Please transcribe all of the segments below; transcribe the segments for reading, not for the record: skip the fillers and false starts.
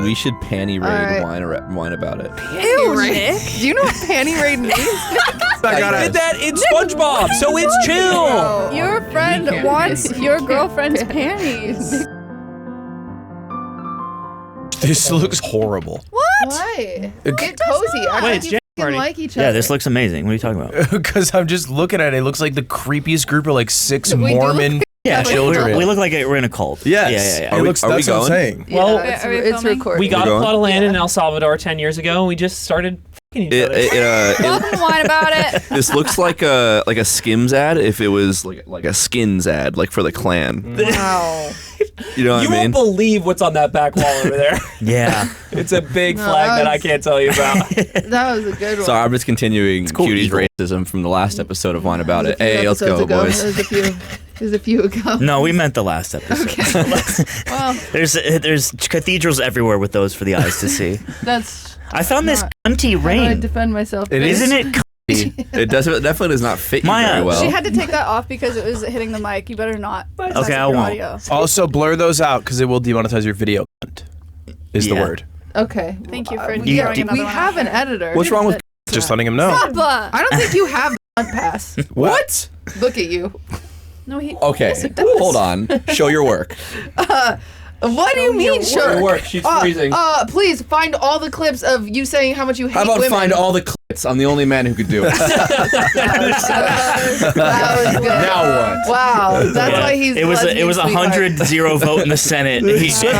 we should panty raid wine about it. Ew, Nick. Do you know what panty raid means? I did that in SpongeBob, so it's chill. Your friend wants your girlfriend's panties. This looks horrible. What? Why? Get cozy. I think you fucking like each other. Yeah, this looks amazing. What are you talking about? Because I'm just looking at it. It looks like the creepiest group of like 6 Mormon children. We look like we're in a cult. Yes. Yeah. It looks, that's what I'm saying. Well, it's recorded. we got a plot of land in El Salvador 10 years ago, and we just started fucking each other. Welcome to Wine About It. This looks like a Skims ad if it was like a Skins ad, like for the Klan. Wow. You know what I mean? You won't believe what's on that back wall over there. Yeah. It's a big flag that I can't tell you about. That was a good one. Sorry, I'm just continuing cool. Cutie's racism from the last episode of Wine About It. It was a few Hey, let's go, episodes ago. boys. It was a few ago. No, we meant the last episode. Okay. Well, There's cathedrals everywhere with those for the eyes to see. that's. I found this cunty How do I ring. defend myself? Isn't it cunty? It definitely does not fit you Maya, very well. She had to take that off because it was hitting the mic. You better not. Okay, I won't. Audio. Also, blur those out because it will demonetize your video. Is the word. Okay. Thank you for We throwing another one have out an editor. What's wrong with Just letting him know. Papa. I don't think you have the front pass. what? Look at you. No, he. Okay, Yes, it does. hold on. Show your work. What do you mean, sure? Your work. She's freezing. Please find all the clips of you saying how much you hate How about women. find all the clips? I'm the only man who could do it. That was good. Now what? Wow, that's why he's. It was a 100-0 vote in the Senate.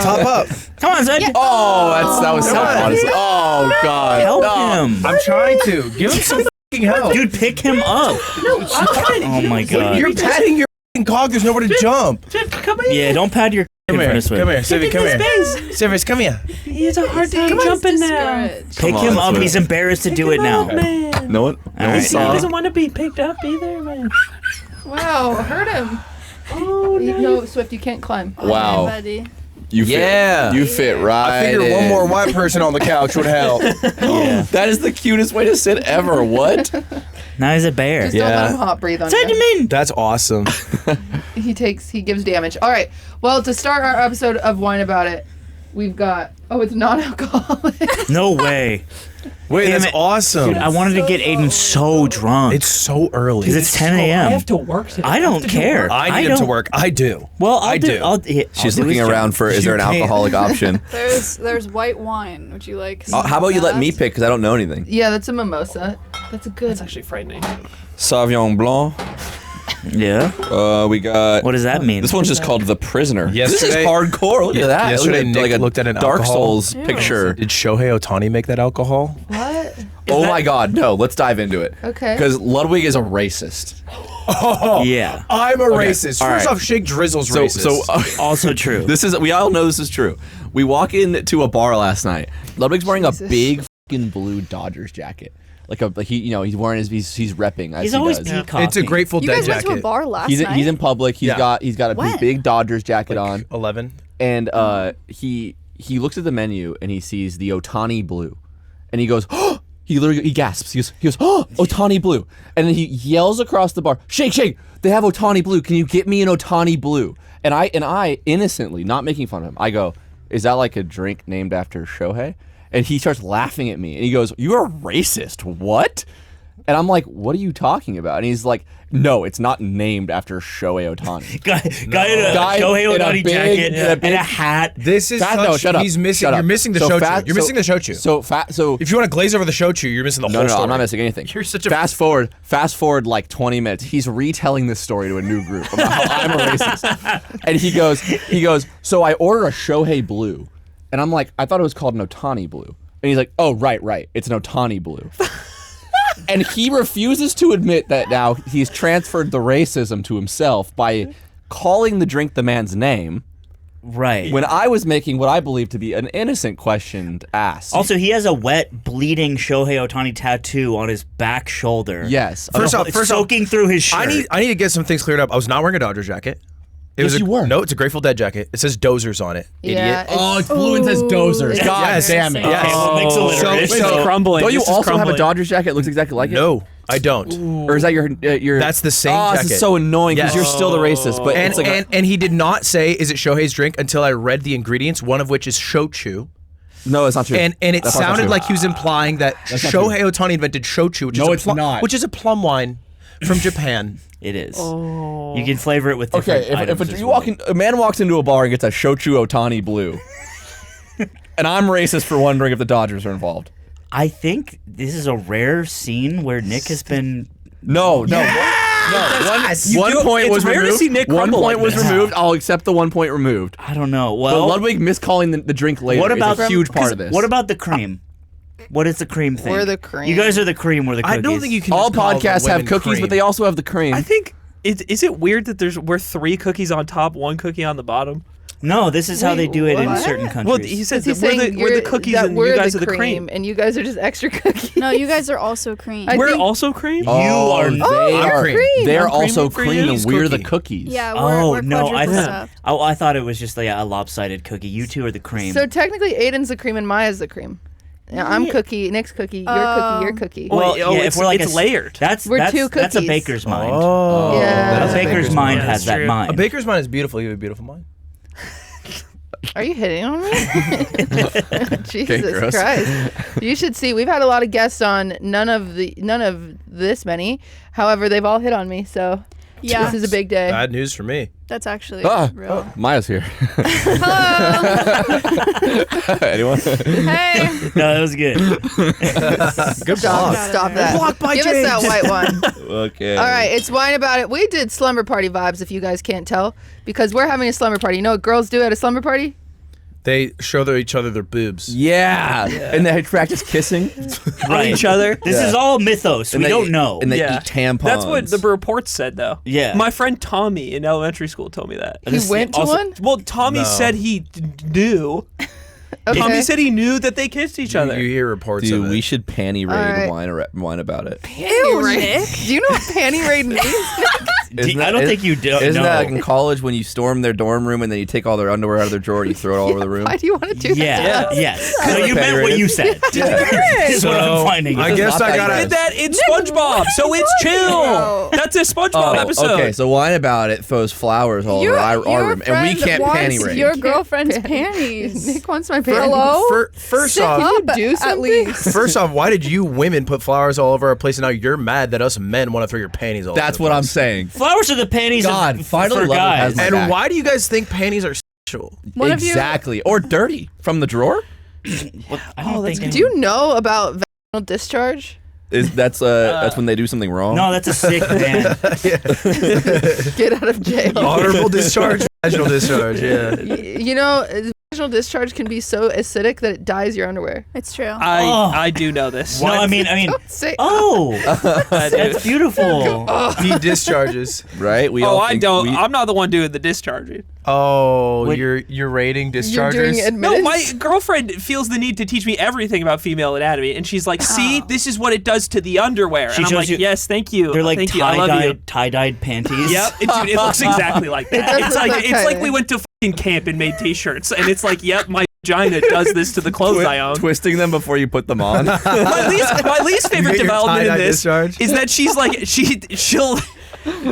Top up. Come on, Zed. Oh, that was so honest. Oh God. Help No. him. I'm trying to. Give him some fucking help. Dude, pick him up. Oh my god. You're patting your fucking cog. There's nowhere to jump. Come here. Yeah, don't pad your Come here. this way. Come here. Civi, come here. Civis, come here. He has a hard time jumping now. Pick him up. He's embarrassed to do it now. Man. No one. All right, He saw. doesn't want to be picked up either, man. Wow, hurt him. Oh, no. No, Swift, you can't climb. Wow. Buddy. You fit. Yeah. You fit right. I figured one in. more white person on the couch would help. Yeah. That is the cutest way to sit ever. What? Now he's a bear. Just don't let him hot breathe on Send him you. in. That's awesome. He gives damage. All right. Well, to start our episode of Wine About It, we've got. Oh, it's non-alcoholic. No way. Wait, Damn that's it. awesome. Dude, I wanted to get Aiden so drunk. It's so early. Because it's 10 I a.m. have to work today. I don't care. I need him to work. I do. Well, I do. She's looking around for, is there an You can't. alcoholic option? There's white wine. Would you like? How about you let me pick, because I don't know anything. Yeah, that's a mimosa. That's a good. That's actually frightening. Sauvignon Blanc. Yeah. We got... What does that mean? This one's just called The Prisoner. This is Yesterday- hardcore. Look at that. Yesterday, Look at, Nick looked at an Dark alcohol. Souls picture. Did Shohei Ohtani make that alcohol? What? Oh my God, no, let's dive into it. Okay. Because Ludwig is a racist. Oh, Yeah. I'm a racist. all First right. off, Shake Drizzle's racist. Also true. We all know this is true. We walk into a bar last night. Ludwig's wearing a big fucking blue Dodgers jacket. He's wearing he's repping. He's always peacocking. It's a Grateful You Dead guys went jacket. to a bar last He's night. in public. He's got a When? big Dodgers jacket on, 11. and he looks at the menu and he sees the Ohtani blue, and he goes, oh! He gasps. He goes, oh, Ohtani blue, and then he yells across the bar, shake, they have Ohtani blue. Can you get me an Ohtani blue? And I innocently, not making fun of him, I go, is that like a drink named after Shohei? And he starts laughing at me, and he goes, you're a racist. What? And I'm like, what are you talking about? And he's like, no, it's not named after Shohei Ohtani. Guy in a Shohei Ohtani jacket and a hat. This is shut up. He's missing. Shut up. You're missing the So shochu. You're missing the shochu. So If you want to glaze over the shochu, you're missing the whole no, story. I'm not missing anything. You're such a fast forward like 20 minutes. He's retelling this story to a new group about how I'm a racist. And he goes, so I ordered a Shohei blue, and I'm like, I thought it was called an Ohtani blue. And he's like, oh, right, it's an Ohtani blue. And he refuses to admit that now he's transferred the racism to himself by calling the drink the man's name. Right. When I was making what I believe to be an innocent question asked. Also, he has a wet, bleeding Shohei Ohtani tattoo on his back shoulder. Yes. First off, It's soaking through his shirt. I need to get some things cleared up. I was not wearing a Dodger jacket. You were. No, it's a Grateful Dead jacket. It says Dozers on it. Yeah, Idiot. Oh, it's blue and says Dozers. It's God yes. damn it. Yes. Okay, well, Nick's illiterate. This is crumbling. Don't you This is also have a crumbling. Dodgers jacket that looks exactly like it? No, I don't. Or is that your That's the same Oh, jacket. this is so annoying because Yes. you're still the racist. But And he did not say, is it Shohei's drink, until I read the ingredients, one of which is shochu. No, it's not true. And it That part's not sounded true. like he was implying that not Shohei Ohtani invented shochu, which No, is a it's plum, not. which is a plum wine from Japan. It is. Oh. You can flavor it with different Okay, items if as you well. a man walks into a bar and gets a Shochu Ohtani blue, and I'm racist for wondering if the Dodgers are involved. I think this is a rare scene where Nick has been. No. One point it's was rare to removed. see Nick One crumble point like was this. removed. I'll accept the 1 point removed. I don't know. But Well, Ludwig miscalling the drink later what about is a huge part of this. What about the cream? What is the cream thing? We're the cream. You guys are the cream. We're the cookies. I don't think you can. all just call the podcasts have women cookies, cream. but they also have the cream. I think is it weird that we're 3 cookies on top, 1 cookie on the bottom? No, this is how they do it in what? certain countries. Well, he said He's that saying we're the cookies that and we're you guys are the cream. and you guys are just extra cookies. No, you guys are also cream. I We're think- also cream? You are. They I'm are cream. They're I'm also cream for you. cream, and He's we're the cookie. cookies. Yeah, Oh we're no! I quadruple thought. stuffed. Oh, I thought it was just like a lopsided cookie. You two are the cream. So technically, Aiden's the cream and Maya's the cream. Yeah, I'm cookie, Nick's cookie, your cookie, your cookie. Well, yeah, it's- if we're like it's a, layered. That's We're that's, 2 That's a cookies. baker's mind. Oh, Yeah. that is A baker's mind mind. has That's that true. mind. A baker's mind is beautiful. You have a beautiful mind. Are you hitting on me? Jesus Okay, gross. Christ! You should see. We've had a lot of guests on. None of this many. However, they've all hit on me. So Yeah, this is a big day. Bad news for me. that's actually Ah. real. Maya's here. Anyone? Hey, No, that was good. Good Stop, block. stop that. Blocked by Give us that James. white one. Okay. All right, it's Wine About It. We did slumber party vibes, if you guys can't tell, because we're having a slumber party. You know what girls do at a slumber party? They show each other their boobs. Yeah. And they practice kissing. Right. each other. This is all mythos. And We they- don't know. And they Yeah. eat tampons. That's what the reports said, though. Yeah. My friend Tommy in elementary school told me that. He went to also- one? Well, Tommy No. said he knew. Okay. Tommy said he knew that they kissed each other. You hear reports Dude, of we it. should panty raid right. wine about it. Ew, Nick. Do you know what panty raid means? I don't think you do. Isn't no. that like in college when you storm their dorm room and then you take all their underwear out of their drawer and you throw it all over the room? Why do you want to do Yeah. that? Yes. Yeah. So you meant what you said. Is what I'm finding. I guess not I that gotta. did that in SpongeBob, so it's chill. That's a SpongeBob episode. Okay, so wine about it throws flowers all over our room, and we can't panty raid. Your girlfriend's panties. Nick wants my panties. Hello? First Sit off, up do at something? least. first off, why did you women put flowers all over our place, and now you're mad that us men want to throw your panties all That's over what the I'm place? saying. Flowers are the panties God, of, finally for Ludwig guys. has my And back. why do you guys think panties are sexual? One of you- Exactly. Or dirty from the drawer? I don't think Do you know about vaginal discharge? That's when they do something wrong. No, that's a sick man. Get out of jail. Honorable discharge, vaginal discharge. Yeah. You know, vaginal discharge can be so acidic that it dyes your underwear. It's true. I do know this. No, I mean, Say, oh, I do. that's beautiful. He discharges. Right? We Oh, all I think don't. we- I'm not the one doing the discharging. Oh, Wait. you're rating you're dischargers? doing No, admittance? my girlfriend feels the need to teach me everything about female anatomy, and she's like, "See, this is what it does to the underwear." She and I'm shows like, you- "Yes, thank you. They're like thank you. I love you." tie-dyed panties. Yep, it looks exactly like that. does It's look like like it's like that. we went to fucking camp and made T-shirts, and it's like, "Yep, my vagina does this to the clothes I own." twisting them before you put them on. My least favorite get your development in tie-dye this discharge? is that she's like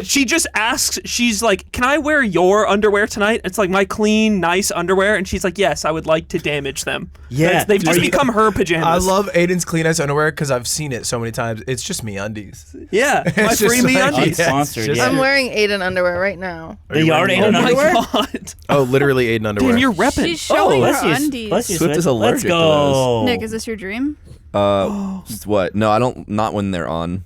she just asks, she's like, "Can I wear your underwear tonight?" It's like my clean, nice underwear, and she's like, "Yes, I would like to damage them." Yeah. They've just Are you- become her pajamas. I love Aiden's clean ass underwear because I've seen it so many times. It's just MeUndies. Yeah, my It's just free like- MeUndies. yeah, Sponsored, it's just- yeah. I'm wearing Aiden underwear right now. The yard ain't Oh an my underwear. god! Oh, literally Aiden underwear. Damn, you're repping. She's showing Bless her you, undies. bless you, Swift is Let's allergic to go. Nick, is this your dream? What? No, I don't. Not when they're on.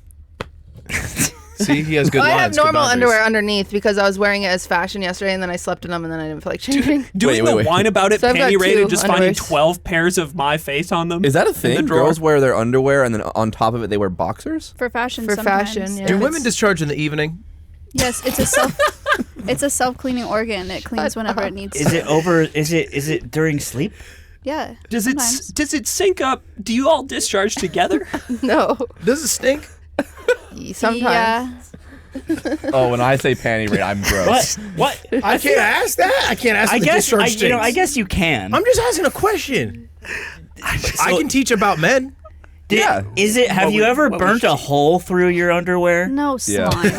See, he has good I lines. have good normal boundaries. underwear underneath because I was wearing it as fashion yesterday, and then I slept in them, and then I didn't feel like changing. Doing the wait. wine about it So I've got panty raid two and just finding underwears. 12 pairs of my face on them. Is that a in thing? the drawer? Girls wear their underwear and then on top of it they wear boxers? For fashion. For sometimes. fashion, yeah. Do If women it's- discharge in the evening? Yes, it's a self. It's a self-cleaning organ. It cleans whenever it needs Is to. it over? Is it during sleep? Yeah. Does it sometimes. does it sync up? Do you all discharge together? No, Does it stink? sometimes. Yeah. Oh, when I say panty raid, I'm gross. What? I can't ask that. I can't ask I the guess discharge I guess you can. I'm just asking a question. I can teach about men. Is it? Have you ever burnt a hole through your underwear? No, Yeah. slime.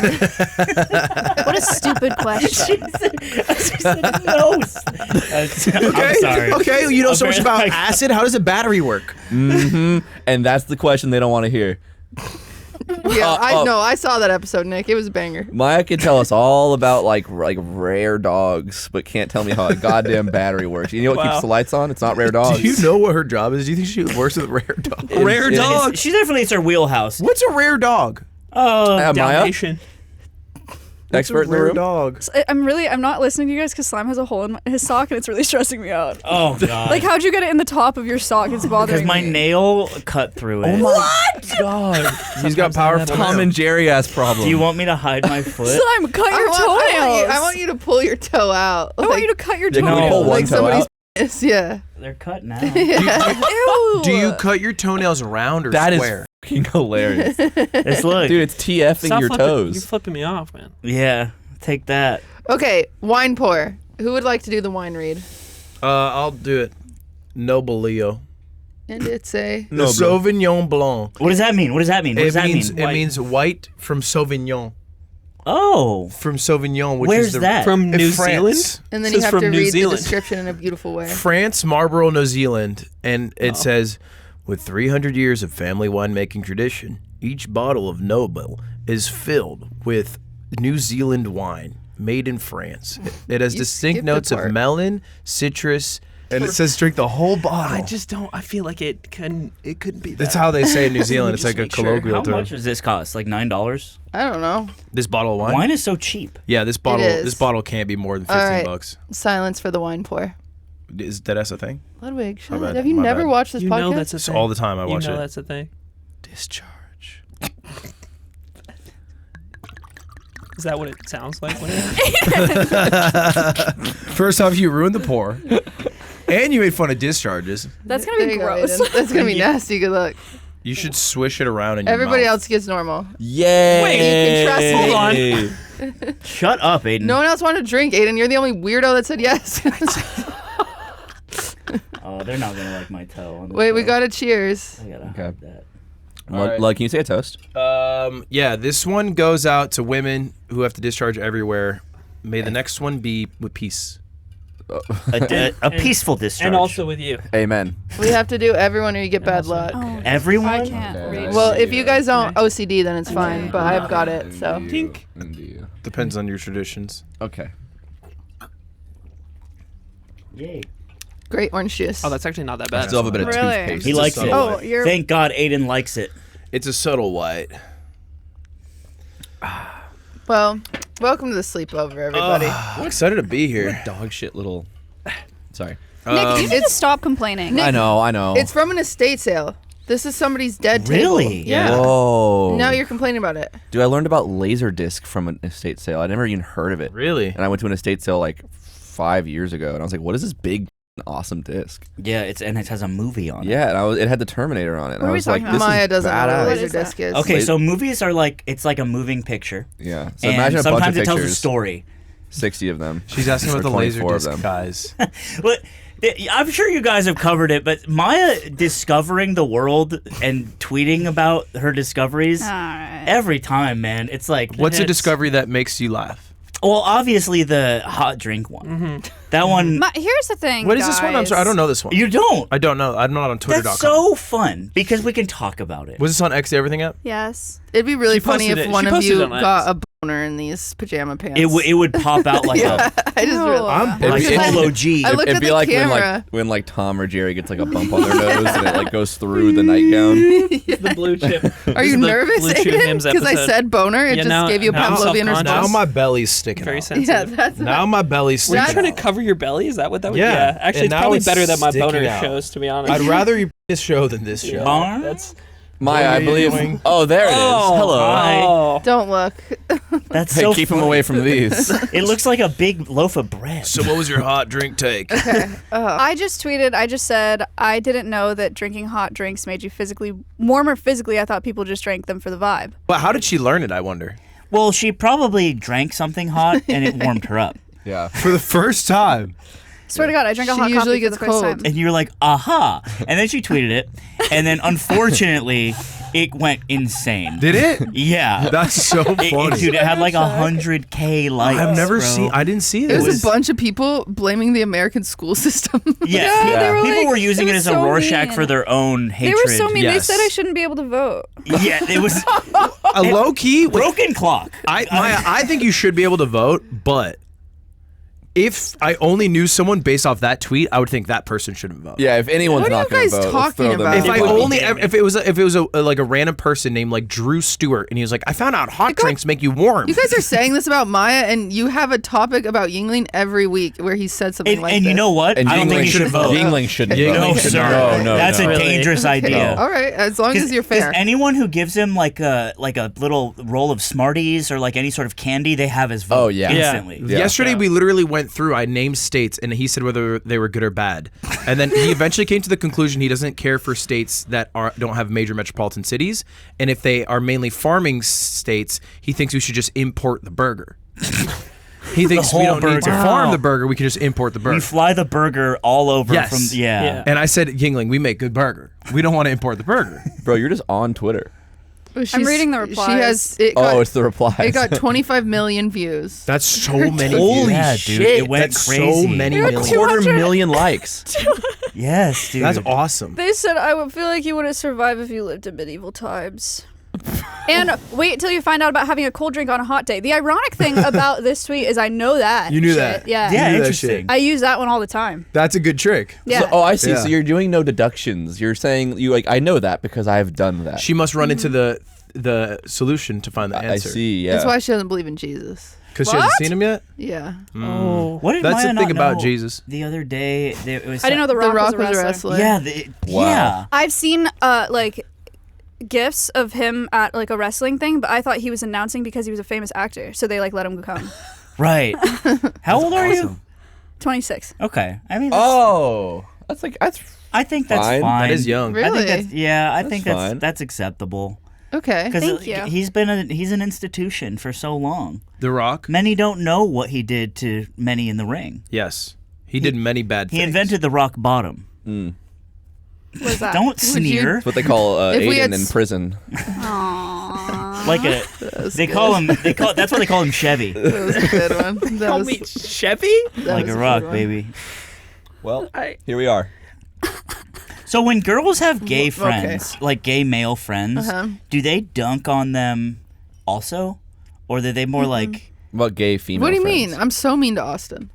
What a stupid question. She said no. I'm sorry. Okay, you know so much about Apparently- acid. How does a battery work? And that's the question they don't want to hear. Yeah, oh. I saw that episode, Nick. It was a banger. Maya can tell us all about like rare dogs, but can't tell me how a goddamn battery works. You know what keeps the lights on? It's not rare dogs. Do you know what her job is? Do you think she works with rare dogs? Rare dog. She definitely it's her wheelhouse. What's a rare dog? Maya, Dalmatian. expert in the rare room. dog. I'm not listening to you guys because Slime has a hole in his sock and it's really stressing me out. Oh god. Like, how'd you get it in the top of your sock? It's bothering Because my me. nail cut through it. God, He's got powerful Tom and Jerry ass problem. Do you want me to hide my foot? Slime, cut your toenails. I want you to pull your toe out. I want you to cut your Can we toenails. pull one like toe somebody's out? penis, yeah. They're cut now. Ew. Do you cut your toenails round or That is square? fucking hilarious, Let's look. dude. It's TFing Stop your flipping- toes. You're flipping me off, man. Yeah, take that. Okay, wine pour. Who would like to do the wine read? I'll do it. Noble Leo. And it's a... The Sauvignon Blanc. What does that mean? What does that mean? What does that mean? It means white from Sauvignon. Oh, From Sauvignon, which where's is the that? From New France. Zealand? And then This you is have from to New read Zealand. the description in a beautiful way. France, Marlborough, New Zealand, and it says, with 300 years of family winemaking tradition, each bottle of Noble is filled with New Zealand wine made in France. It has You distinct skipped the notes of part. melon, citrus, and it says drink the whole bottle. I just don't. I feel like it couldn't be that. That's how they say in New Zealand. It's Just like a make sure. colloquial How term. much does this cost? Like $9? I don't know. This bottle of wine? Wine is so cheap. Yeah, this bottle. is. This bottle can't be more than All 15 right. bucks. Silence for the wine pour. Is that's a thing? Ludwig, shut My up. bad, Have you my never bad. watched this You podcast? know that's a It's thing. all the time I watch You know it. that's a thing. Discharge. Is that what it sounds like? When First off, you ruined the pour, and you made fun of discharges. That's There gonna be you go, gross. Aiden. That's going to be nasty. Good luck. You should swish it around in your Everybody mouth. else gets normal. Yay! Wait, you can trust me. Shut up, Aiden. No one else wanted to drink, Aiden. You're the only weirdo that said yes. Oh, they're not gonna like my toe. On this Wait, we show. got to cheers. I gotta Okay. hide that. Alright. Lug, can you say a toast? Yeah, this one goes out to women who have to discharge everywhere. May the next one be with peace. A peaceful discharge. and also with you. Amen. We have to do everyone or you get bad luck. Oh, everyone. I can't read. Well, if you guys don't OCD, then it's fine, but I've got it, so. Tink. Depends on your traditions. Okay. Yay. Great orange juice. Oh, that's actually not that I bad. still have a bit of Really? toothpaste. He It's a likes it. subtle Oh, white. you're. Thank God Aiden likes it. It's a subtle white. Well, welcome to the sleepover, everybody. I'm excited to be here. Dog shit little. Sorry. Nick, you need to stop complaining. I know. It's from an estate sale. This is somebody's dead table. Really? Yeah. Whoa. Now you're complaining about it. Dude, I learned about Laserdisc from an estate sale. I never even heard of it. Really? And I went to an estate sale like 5 years ago, and I was like, "What is this big, awesome disc?" Yeah, it has a movie on it. Yeah, and it had the Terminator on it. And What I are we was like, talking "This about? Maya is doesn't know badass." what What is Laserdisc is. Okay, Like- so movies are like it's like a moving picture. Yeah. So And imagine a bunch of sometimes it tells a pictures. story. 60 of them. She's asking Or about the 24 of laser them. disc, guys. But I'm sure you guys have covered it, but Maya discovering the world and tweeting about her discoveries All right. every time, man. It's like What's a it's- discovery that makes you laugh? Well, obviously the hot drink one. That one Here's the thing. What is this one? I'm sorry, I don't know this one. you don't. I don't know. I'm not on Twitter.com. That's so fun because we can talk about it. Was this on X Everything app? Yes. It'd be really She funny posted if it. one She of posted you it on got X. a boner in these pajama pants. It would pop out like I just Ew. realized. I'm a like It'd be- Polo G. I looked It'd at be the like camera. when like Tom or Jerry gets like a bump on their nose and it like goes through the nightgown. The blue chip. Are you nervous, Blue Chew Aiden? Hymns Because I episode. said boner. It Yeah, just now- gave you a now I'm Pavlovian self-conscious. Now response. my belly's sticking Very out. sensitive. Yeah, that's Now my belly's Were sticking you trying to out. cover your belly? Is that what that was? Yeah. Actually, And it's now probably it's better that my sticking boner out. shows, to be honest. I'd rather you this show than this show. Barn? That's Maya, I What are you believe. doing? Oh, there it is. Hello. hi. Oh. Don't look. That's Hey, so keep him funny. away from these. It looks like a big loaf of bread. So what was your hot drink take? I just tweeted. I just said I didn't know that drinking hot drinks made you physically warmer. Physically, I thought people just drank them for the vibe. Well, how did she learn it, I wonder? Well, she probably drank something hot and it warmed her up. Yeah. For the first time. Swear to God, I drank a She hot usually coffee for gets the first cold. time. And you're like, aha. And then she tweeted it. And then unfortunately, it went insane. Did it? Yeah. That's so funny. Dude, it had like 100K likes. I've never bro. seen. I didn't see There's this. a bunch of people blaming the American school system. Yeah, they were people like- were using it it was as a so Rorschach mean. for their own They hatred. were so mean. They Yes. said I shouldn't be able to vote. Yeah, it was A low key. broken clock. I think you should be able to vote, but if I only knew someone based off that tweet, I would think that person shouldn't vote. Yeah, if anyone's What are not you going to guys vote, let's talking throw them about? in. If I It would be only damning. if it was like a random person named like Drew Stewart and he was like, I found out hot drinks make you warm. You guys are saying this about Maya, and you have a topic about Yingling every week where he said something like And this. you know what? And I don't think you should vote. Yingling shouldn't Yingling vote. No, should sir. not. No, That's no. a dangerous idea. All right, as long as you're fair. Anyone who gives him like a little roll of Smarties or like any sort of candy, they have his vote Oh, yeah. instantly. Yeah. Yesterday we literally went through. I named states and he said whether they were good or bad, and then he eventually came to the conclusion he doesn't care for states that don't have major metropolitan cities, and if they are mainly farming states, he thinks we should just import the burger. He thinks we whole don't need to burger. farm Wow. the burger. We can just import the We burger. fly the burger all over Yes. from Yeah. And I said, Yingling, we make good burger. We don't want to import the burger. Bro, you're just on Twitter. She's- reading the She replies. has. It got, Oh, it's the replies. it got 25 million views. That's so many. Holy views. shit, it went That's crazy. so many You're million. 250,000 likes. Yes, dude. That's awesome. They said I would feel like you wouldn't survive if you lived in medieval times. And wait till you find out about having a cold drink on a hot day. The ironic thing about this tweet is I know that. You knew shit. that. Yeah. Yeah, You knew that interesting. shit. I use that one all the time. That's a good trick. Yeah. So, oh, I see. Yeah. So you're doing no deductions. You're saying you like I know that because I've done that. She must run into the solution to find the I answer. see. Yeah. That's why she doesn't believe in Jesus. Because she hasn't What? seen him yet? Yeah. Oh. What did That's Maya the thing not about know Jesus. The other day, it was I didn't know The Rock, The Rock was a wrestler. Yeah, Wow. yeah. I've seen like gifs of him at like a wrestling thing, but I thought he was announcing because he was a famous actor, so they like let him come. Right. How old are you? 26. Okay. I mean, that's, Oh, that's I think that's fine. fine. That is young. Really? I think that's, yeah, I think fine. that's acceptable. Okay. Because Thank you. he's an institution for so long. The Rock? Many don't know what he did to many in the ring. Yes. He did many bad He things. invented the rock bottom. What is that? Don't you- sneer. That's what they call If we Aiden had in prison. Like they call him. That's why they call him Chevy. That was a good one. That Call was, me Chevy? that Like was a good rock, one. baby. Well, here we are. So when girls have gay Okay. friends, like gay male friends, do they dunk on them also, or are they more like? What gay female? What do you friends? mean? I'm so mean to Austin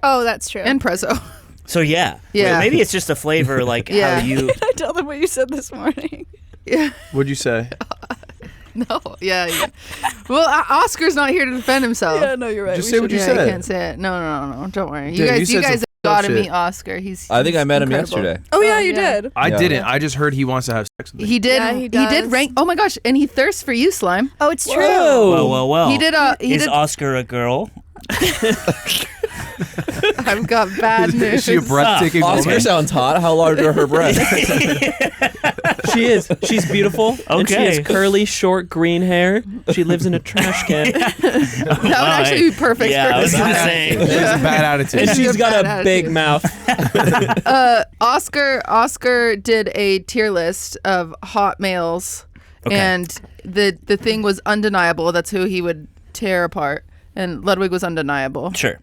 Oh, that's true. and Prezzo. So yeah, Yeah. Maybe it's just a flavor, like Yeah. how you. I tell them what you said this morning. Yeah. What'd you say? No. Yeah. Well, Oscar's not here to defend himself. Yeah, no, you're right. Just We say what should- you Yeah, said. you can't say it. No. Don't worry. Dude, You you guys, said you some guys f***ed up got to shit. meet Oscar. I think he's I met him incredible. yesterday. Oh yeah, Oh, you yeah. did. I Yeah. didn't. I just heard he wants to have sex with me. He did. Yeah, he he did does. rank. Oh my gosh! And he thirsts for you, Slime. Oh, it's true. Well. He did. He Is did. Oscar a girl? I've got bad news. Is she a breathtaking Oscar woman? sounds hot. How large are her breasts? She is. She's beautiful. And she Okay. has curly, short, green hair. She lives in a trash can. That would actually be perfect. Yeah, for I was this. gonna say. She has a bad attitude. And She's she's a got bad a big attitude. mouth. Oscar did a tier list of hot males, and the thing was undeniable. That's who he would tear apart, and Ludwig was undeniable. Sure.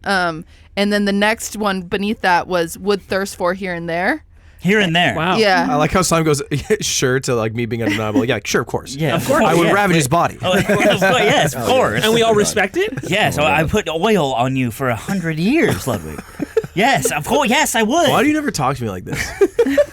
And then the next one beneath that was would thirst for here and there. Here and there. Wow. Yeah. I like how Slime goes, sure, to like me being undeniable. Yeah, sure, of course. Yeah, of course. I would yeah. ravage his body. Oh, of course, yes, of course. And we all respect it? Yeah, so I put oil on you for 100 years, Ludwig. Yes, of course. Yes, I would. Why do you never talk to me like this?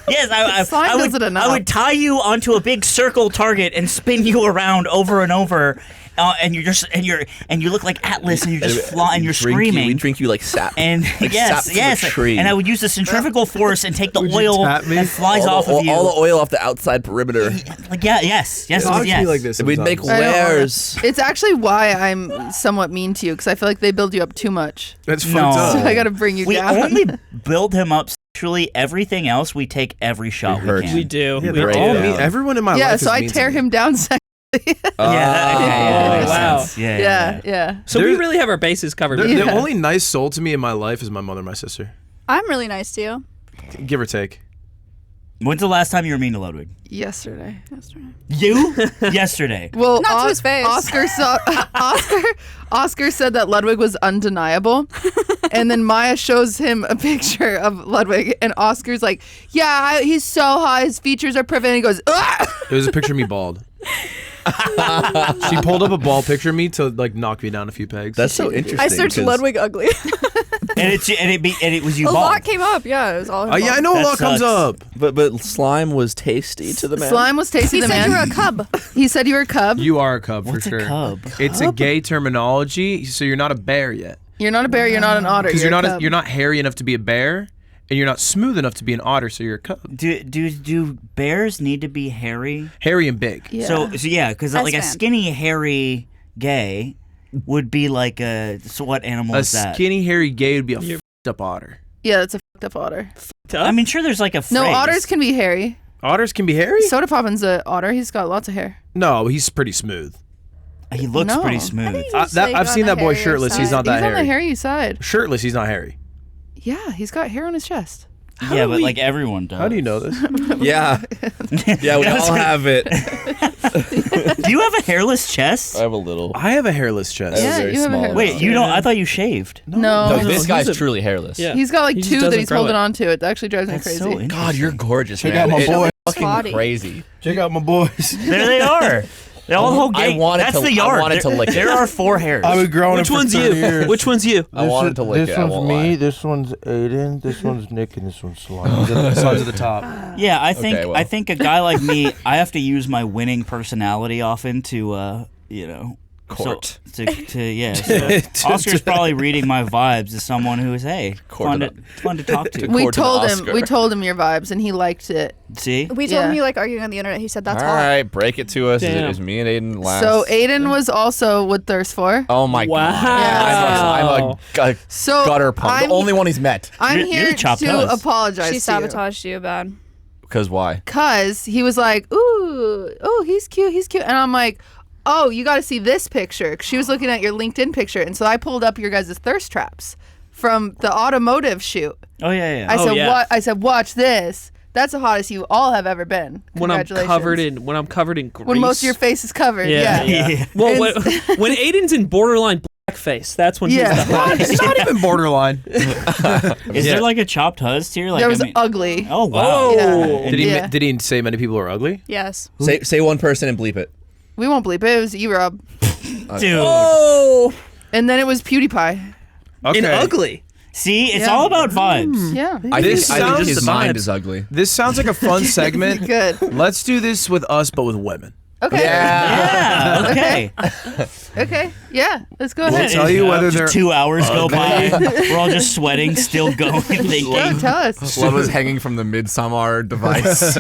Yes, I Slime would. does it enough. I would tie you onto a big circle target and spin you around over and over, and you're just and you look like Atlas, and you're just flying, you're screaming. We drink you like sap. And like yes, sap yes, from a tree. and I would use the centrifugal force and take the Would you oil tap me? that flies off of you. all the oil off the outside perimeter. Like yes, Talk to yes. me like this. We'd make sometimes. I don't wanna- wares. It's actually why I'm somewhat mean to you, because I feel like they build you up too much. That's No. fucked So up. I got to bring you We down. only build him up sexually. Everything else, we take every shot we hurt can. We do. Yeah, We they're break all it mean. down. Everyone in my Yeah, life so is I mean to tear me. him down. Yeah, that makes wow. sense. Yeah, Yeah. So There's- we really have our bases covered. The, Yeah. the only nice soul to me in my life is my mother and my sister. I'm really nice to you. Give or take. When's the last time you were mean to Ludwig? Yesterday. You? Yesterday. Well, Not to his face. Oscar said that Ludwig was undeniable, and then Maya shows him a picture of Ludwig, and Oscar's like, "Yeah, he's so hot, his features are perfect." And he goes, "Ugh!" It was a picture of me bald. She pulled up a bald picture of me to like knock me down a few pegs. That's so interesting. I searched 'cause Ludwig ugly. and it was you A bald. lot came up. Yeah, it was all. Yeah, I know That a lot comes sucks. up. But slime was tasty to the man. Slime was tasty. He the said man. you were a cub. He said you were a cub. You are a cub What's for a sure. cub? It's a gay terminology, so you're not a bear yet. You're not a bear. You're not an otter. Because You're a cub. you're not hairy enough to be a bear, and you're not smooth enough to be an otter, so you're a cub. Do bears need to be hairy? Hairy and big. Yeah. So yeah, because like a S-man. skinny, hairy gay would be like a. So what animal A is that? skinny, hairy gay would be a f***ed up otter. Yeah, that's a fucked up otter. I mean, sure, there's like a phrase. No, otters can be hairy. Otters can be hairy? Soda Poppin's a otter. He's got lots of hair. No, he's pretty smooth. He looks No. pretty I smooth. think he's, like, I've on seen the that boy hairier shirtless. He's side. not that He's on the hairy. hairy side. Shirtless, he's not hairy. Yeah, he's got hair on his chest. Yeah, but like everyone does. How do you know this? Yeah. Yeah, we all have it. Do you have a hairless chest? I have a little. I have a hairless chest. Yeah, very you have a small. hairless Wait, you don't? I thought you shaved. No, No, No, this guy's he's a- truly hairless. Yeah. he's got like He just two that doesn't he's grow holding it. on to. It actually drives me That's crazy. so interesting. God, you're gorgeous, Check man. out my It's boy. fucking Body. crazy. Check out my boys. There they are. They all hold I gay. wanted That's to- the yard. I wanted to There- lick it. There are 4 hairs. I've been growing Which it for one's 30 you? years. Which one's you? I wanted to lick This it. I one's won't me, lie. this one's Aiden, this one's Nick, and this one's Slime. Sons at the top. Yeah, I think Okay, well. I think a guy like me, I have to use my winning personality often to Court. So, yeah. So Oscar's probably reading my vibes as someone who is Court fun to talk to. We Court to told him. Oscar. We told him your vibes, and he liked it. See, We told him Yeah. you like arguing on the internet. He said that's All hot. right, break it to us. Damn. It was me and Aiden last. So Aiden was also would thirst for. Oh my Wow. God. I'm a So gutter punk. I'm, The only one he's met. I'm You're the here chopped to toast. apologize. She to you. sabotaged you bad. Because why? Cause he was like, ooh, oh, he's cute, and I'm like, oh, you got to see this picture. 'Cause she was looking at your LinkedIn picture, and so I pulled up your guys' thirst traps from the automotive shoot. oh yeah. I said, yeah. what? I said, watch this. That's the hottest you all have ever been. When I'm Congratulations. covered in grease. When most of your face is covered. Yeah. Yeah. Yeah. Well, when Aiden's in borderline blackface, that's when Yeah. he's the hottest. It's not even borderline. Is there like a chopped huzz here? Like There was I mean, ugly. oh wow. Yeah. Did he Yeah. did he say many people are ugly? Yes. Say one person and bleep it. We won't bleep it. It was E-Rob. Dude. Oh, And then it was PewDiePie. Okay. and ugly. See, it's Yeah. all about vibes. Yeah. I This think sounds his the mind vibes. is ugly. This sounds like a fun segment. Good. Let's do this with us, but with women. Okay. Yeah. Okay. Okay. Yeah. Let's go We'll ahead. tell you whether Just they're 2 hours go by. We're all just sweating, still going, Go, thinking. tell us. Blood was hanging from the Midsommar device.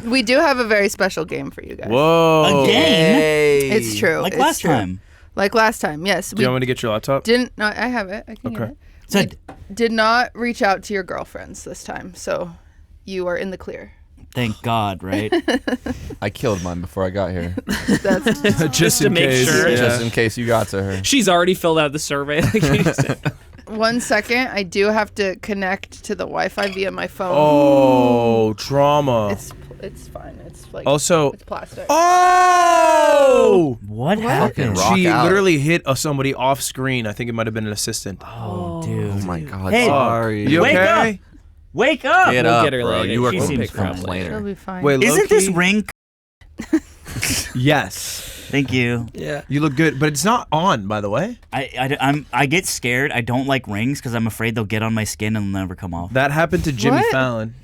We do have a very special game for you guys. Whoa. Again? It's true. Like It's last true. time. Like last time. Yes. Do We you want me to get your laptop? didn't. No, I have it. I can get Okay. it. Said, Did not reach out to your girlfriends this time, so you are in the clear. thank God, right? I killed mine before I got here. That's Just to in make case. sure. Yeah. Just in case you got to her. She's already filled out the survey. 1 second. I do have to connect to the Wi-Fi via my phone. Oh, trauma. It's fine. It's like Also, it's plastic. oh! What happened? Rock She out. literally hit somebody off screen. I think it might have been an assistant. Oh, Oh dude. my God. Hey, sorry. You Wake okay? Wake up! Get We'll up, get her bro. later. You were She a seems It'll complainer. be fine. Wait, Isn't this low-key? ring? Yes. Thank you. Yeah. You look good, but it's not on, by the way. I get scared. I don't like rings because I'm afraid they'll get on my skin and they'll never come off. That happened to Jimmy What? Fallon.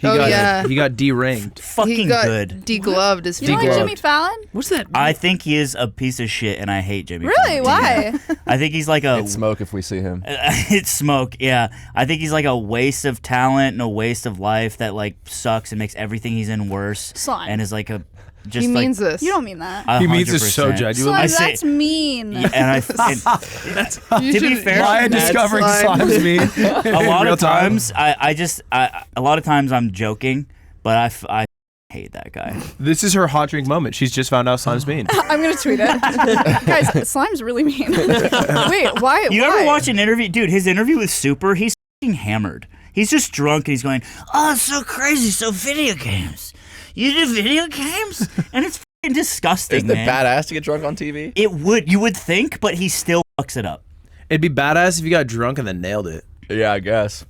Oh, yeah. He got de-ringed. he Fucking got good. degloved as You don't like Degloved. Jimmy Fallon? What's that? I think he is a piece of shit, and I hate Jimmy. Really? Fallon. Why? I think he's like a. It's smoke if we see him. It's smoke. Yeah, I think he's like a waste of talent and a waste of life that like sucks and makes everything he's in worse. Slime. And is like a just He like means this. You don't mean that. 100%. He means this so genuinely. I Slime, say- that's mean. And I. And, to be fair, Maya discovering slime. slimes me. a lot of times a lot of times I'm joking, but I hate that guy. This is her hot drink moment. She's just found out slime's mean. I'm gonna tweet it. Guys, slime's really mean. Wait, why? You why? ever watch an interview, dude? His interview with Super, he's f***ing hammered. He's just drunk and he's going, "Oh, it's so crazy. So video games. You do video games?" And it's fucking disgusting, Isn't it man. badass to get drunk on TV? You would think, but he still fucks it up. It'd be badass if you got drunk and then nailed it. Yeah, I guess.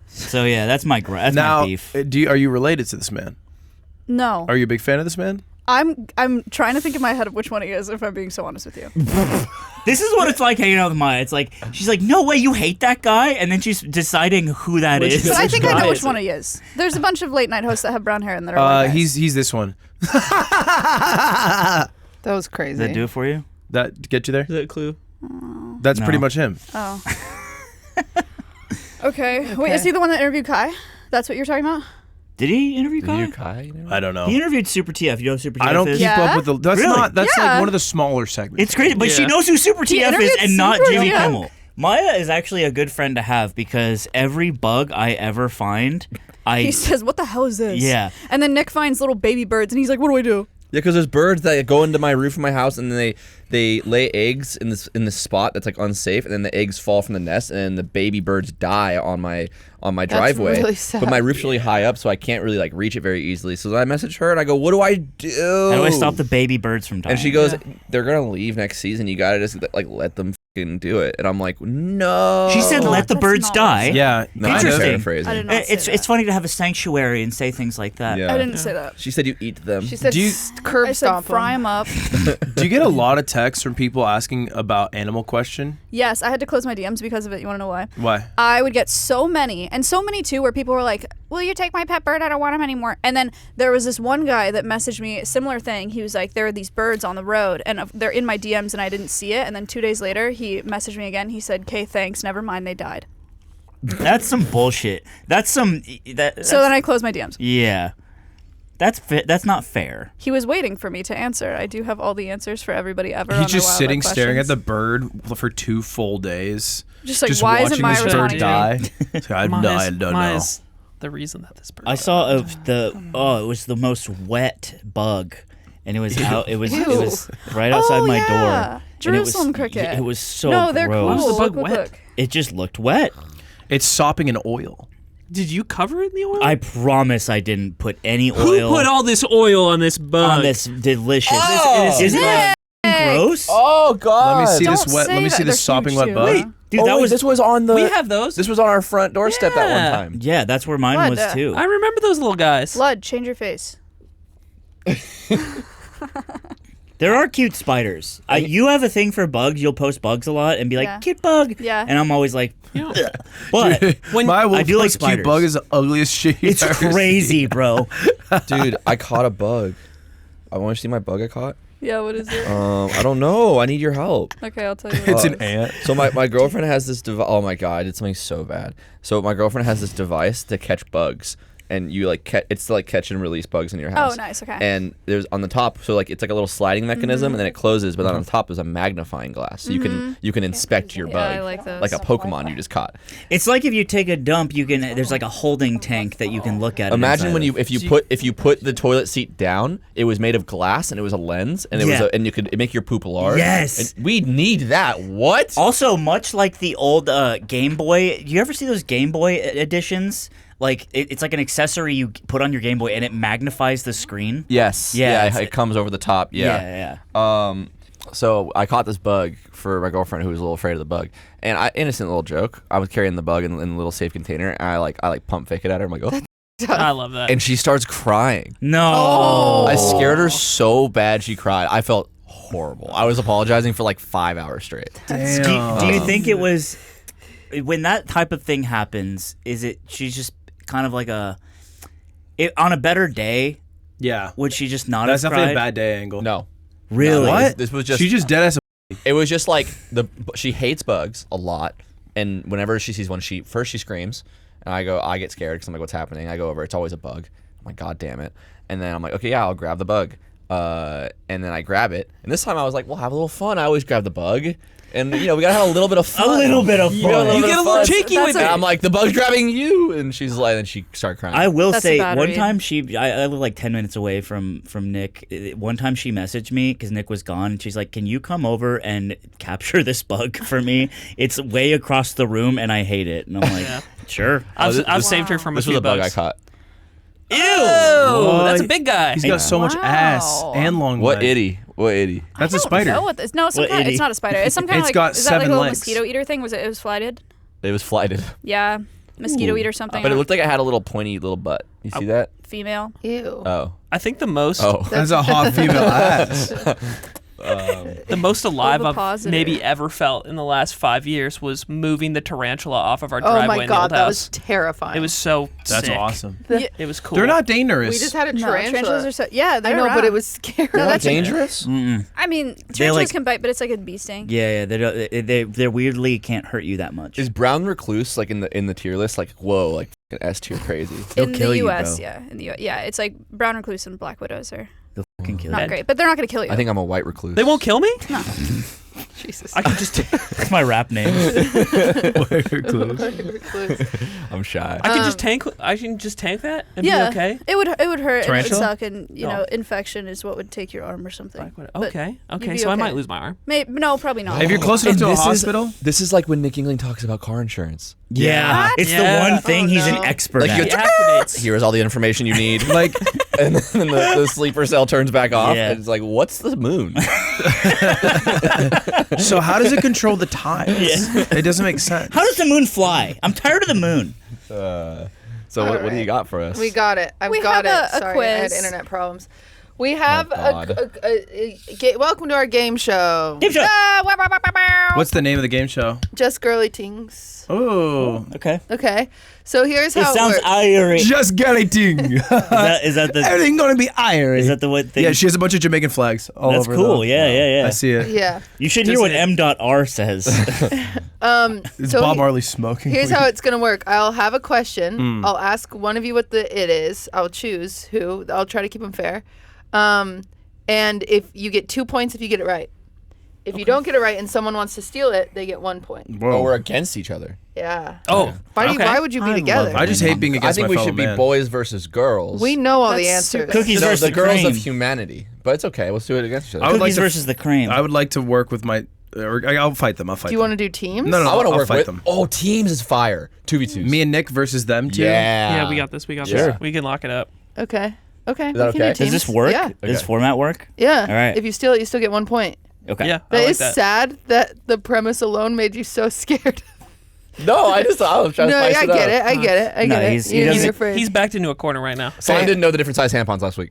So yeah, that's my my Now, beef. are you related to this man? No. Are you a big fan of this man? I'm trying to think in my head of which one he is, if I'm being so honest with you. This is what it's like hanging out with Maya. It's like she's like, "No way, you hate that guy," and then she's deciding who that is. But I think I guy know which is one he is. There's a bunch of late night hosts that have brown hair and that are white guys. He's this one. That was crazy. Does that do it for you? That get you there? Is that a clue? That's No. pretty much him. Oh. Okay. Wait, is he the one that interviewed Kai? That's what you're talking about? Did he interview Kai? You Kai? I don't know. He interviewed Super TF. You know who Super TF I don't is? keep Yeah? up with the. That's Really? not. That's Yeah. like one of the smaller segments. It's crazy, but she Yeah. knows who Super He TF is interviewed and not Super Jimmy TF? Kimmel. Maya is actually a good friend to have because every bug I ever find, He says, "What the hell is this?" Yeah. And then Nick finds little baby birds, and he's like, "What do I do?" Yeah, because there's birds that go into my roof of my house, and then they lay eggs in this spot that's like unsafe, and then the eggs fall from the nest, and the baby birds die on my driveway. really sad. But my roof's really high up, so I can't really like reach it very easily. So then I message her and I go, "What do I do? How do I stop the baby birds from dying? And she goes, "They're gonna leave next season. You gotta just like let them fucking do it." And I'm like, "No." She said, "Let the That's birds not die." Yeah. No, Interesting. I'm paraphrasing. I did not say It's that. funny to have a sanctuary and say things like that. Yeah. I didn't say that. She said you eat them. She said Do you- curb I said stomp fry him. him up. Do you get a lot of texts from people asking about Animal Question? Yes, I had to close my DMs because of it. You want to know why? Why? I would get so many, and so many too, where people were like, "Will you take my pet bird? I don't want him anymore." And then there was this one guy that messaged me a similar thing. He was like, "There are these birds on the road, and they're in my DMs, and I didn't see it." And then 2 days later, he messaged me again. He said, "Okay, thanks. Never mind. They died." That's some bullshit. That's some. So then I closed my DMs. Yeah. That's not fair. He was waiting for me to answer. I do have all the answers for everybody ever. He's on their just wildlife sitting staring at questions. the bird for 2 full days. Just like, why isn't watching Maya this bird responding to me? die. So I don't know. Maya's the reason that this bird. I saw it was the most wet bug, and it was out. It was right outside Oh, my yeah. door. And it was- Jerusalem cricket. It was so No, they're gross. cool. Was the bug Look, wet? look. It just looked wet. It's sopping in oil. Did you cover it in the oil? I promise I didn't put any Who oil put all this oil on this bug? on this delicious. Oh. Isn't it gross? Oh God! Let me see Don't this wet. say Let me that. see They're this sopping huge, wet too. bug. Wait, Dude, Oh, that wait, was this was on the. we have those. This was on our front doorstep that Yeah. one time. yeah. That's where mine Blood, was too. I remember those little guys. Blood, change your face. There are cute spiders. You have a thing for bugs. You'll post bugs a lot and be like, Yeah. "Cute bug," Yeah. and I'm always like, You know, "But My I do like cute spiders. bug is the ugliest shit. you've it's ever seen. crazy, bro." Dude, I caught a bug. I want to see my bug I caught. Yeah, what is it? I don't know. I need your help. Okay, I'll tell you. It's Uh, an ant. So my girlfriend has this device. Oh my God, I did something so bad. So my girlfriend has this device to catch bugs, and you like it's to like catch and release bugs in your house. Oh, nice. Okay. And there's on the top, so like it's like a little sliding mechanism, and then it closes. But then on top there's a magnifying glass, so you can inspect your Yeah, bug, I like those. like a Pokemon you just caught. It's like if you take a dump, there's like a holding tank that you can look at. Imagine inside when of. if you put the toilet seat down, it was made of glass and it was a lens, and and you could make your poop large. Yes. And we need that. What? Also, much like the old Game Boy, do you ever see those Game Boy editions? Like it's like an accessory you put on your Game Boy and it magnifies the screen. Yes. Yeah, Yeah. It comes over the top. Yeah. So I caught this bug for my girlfriend who was a little afraid of the bug, and innocent little joke. I was carrying the bug in a little safe container, and I like pump fake it at her. I'm like, oh, I love that. and she starts crying. No. I scared her so bad she cried. I felt horrible. I was apologizing for like 5 hours straight. Do you think it was when that type of thing happens? Is it she's just kind of like on a better day? Yeah. Would she just not That's have definitely cried? a bad day angle. No, Really? What? This was just She just dead ass. It was just like she hates bugs a lot, and whenever she sees one, she screams, and I get scared because I'm like, what's happening? I go over, it's always a bug. I'm like, God damn it! And then I'm like, okay, yeah, I'll grab the bug, and then I grab it, and this time I was like, we'll have a little fun. I always grab the bug, and we gotta have a little bit of fun. A little bit of fun. You get a little cheeky with And it. I'm like, the bug's grabbing you, and she's like, and she started crying. I will That's a say, bad one read. time I live like 10 minutes away from Nick. One time she messaged me because Nick was gone. And she's like, "Can you come over and capture this bug for me? It's way across the room and I hate it." And I'm like, Sure. I've saved her from a This was few a bug I bugs. caught. Ew! That's a big guy. He's got so much ass Wow. and long What legs. itty? What itty? That's a I don't spider. know what this, no, some What kind itty? it's not a spider. It's some kind of It's like got is that like a 7 little legs. mosquito eater thing? It was flighted? It was flighted. Yeah. Mosquito eater something. But it looked like it had a little pointy little butt. You see that? female. Ew. Oh. I think the most That's a hot female ass. the most alive I've Ovipositor. maybe ever felt in the last 5 years was moving the tarantula off of our Oh driveway my in the god, old that house. was terrifying. It was so That's sick. awesome. It was cool. They're not dangerous. We just had a No, tarantula. tarantulas are so yeah. I They're know, but around. it was scary. No, that's dangerous? I mean, tarantulas like- can bite, but it's like a bee sting. Yeah, they weirdly can't hurt you that much. Is brown recluse like in the tier list? Like whoa, like an S tier crazy. In kill the you, U.S., bro. yeah, in the U.S., yeah, it's like brown recluse and black widows are They'll fucking kill not you. great, but they're not going to kill you. I think I'm a white recluse. They won't kill me? Jesus. I can just That's my rap name. I'm shy. I can just tank that and yeah, be okay. it would hurt and it would Tarantula? suck, and you know, Oh. infection is what would take your arm or something. But Okay. you'd Okay. be So I okay. might lose my arm. No, probably not. If you're close enough And to a this is- hospital, This is like when Nick Yingling talks about car insurance. Yeah, What? it's Yeah. the one thing Oh, he's no. an expert Like at. you It activates. Here's all the information you need. like And then the sleeper cell turns back off. Yeah. And it's like, what's the moon? so how does it control the tides? It doesn't make sense. How does the moon fly? I'm tired of the moon. So what do you got for us? We got it. I've We got have it. a Sorry, I had quiz. internet problems. We have God. welcome to our game show. Game show. What's the name of the game show? Just Girly Tings. Oh, Okay. Okay. So here's It how sounds it works. Irish. just getting. Is that the Everything gonna be Irish. is that the what thing? Yeah, she has a bunch of Jamaican flags all That's over. cool. though. Yeah. I see it. Yeah. You should hear what M.R. says. It's So Bob Marley smoking. Here's how it's gonna work. I'll have a question. Hmm. I'll ask one of you what it is. I'll choose who. I'll try to keep them fair. And if you get 2 points if you get it right. If you don't get it right and someone wants to steal it, they get 1 point. Oh, we're against each other. Yeah. Oh. Why okay. would you be together? I just hate being I against think my we fellow should be man. boys versus girls. We know all the That's answers. Cookies No, versus the girls cream. of humanity. But it's okay. Let's do it against each other. I would like Cookies to- versus the cream. I would like to work with my. Or I'll fight them. I'll fight Do you them. want to do teams? No, I want to I'll work fight with them. Oh, teams is fire. 2v2s. Me and Nick versus them two. Yeah. Yeah, we got this. We got Sure. this. We can lock it up. Okay. Okay. Is that we can okay? do teams. Does this work? Yeah. Does this Okay. format work? Yeah. All right. If you steal it, you still get 1 point. Okay. Yeah. That I like is that. sad that the premise alone made you so scared. No, I was trying to No, spice I it get up. it. I get it. I No, get he's- it. he You're doesn't- afraid. He's backed into a corner right now. So I didn't know the different size tampons last week.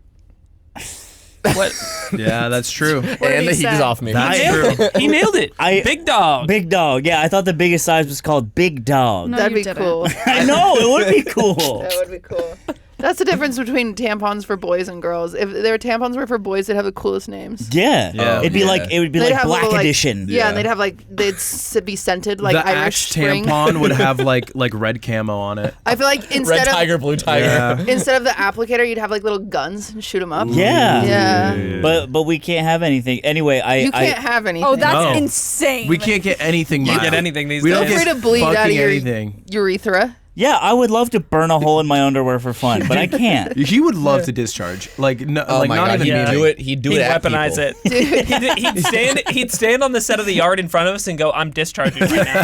What? Yeah, that's true. And did the he heat is say? off me. That's Nailed true. it. He nailed it. Big dog. Big dog. Yeah, I thought the biggest size was called Big Dog. No, That'd you be didn't. cool. I know it would be cool. That would be cool. That's the difference between tampons for boys and girls. If their tampons were for boys, they'd have the coolest names. Yeah. Yeah. It'd be Yeah. like it would be They'd like have Black little, like- Edition. Yeah, and they'd have be scented like the Irish Axe Spring. tampon would have like red camo on it. I feel like Red instead tiger, of blue tiger. Yeah. instead of the applicator, you'd have like little guns and shoot them up. Yeah. Yeah. But we can't have anything. Anyway, You can't have anything. Oh, that's No. insane. We can't get anything. You mild. get anything these We days. don't Feel get free to bleed out of fucking your anything. urethra. Yeah, I would love to burn a hole in my underwear for fun, but I can't. He would love to discharge. Like no, Oh like my not god, even he'd meaning. do it. He'd do He'd it. At weaponize people. it. He'd stand on the set of the yard in front of us and go, "I'm discharging right now."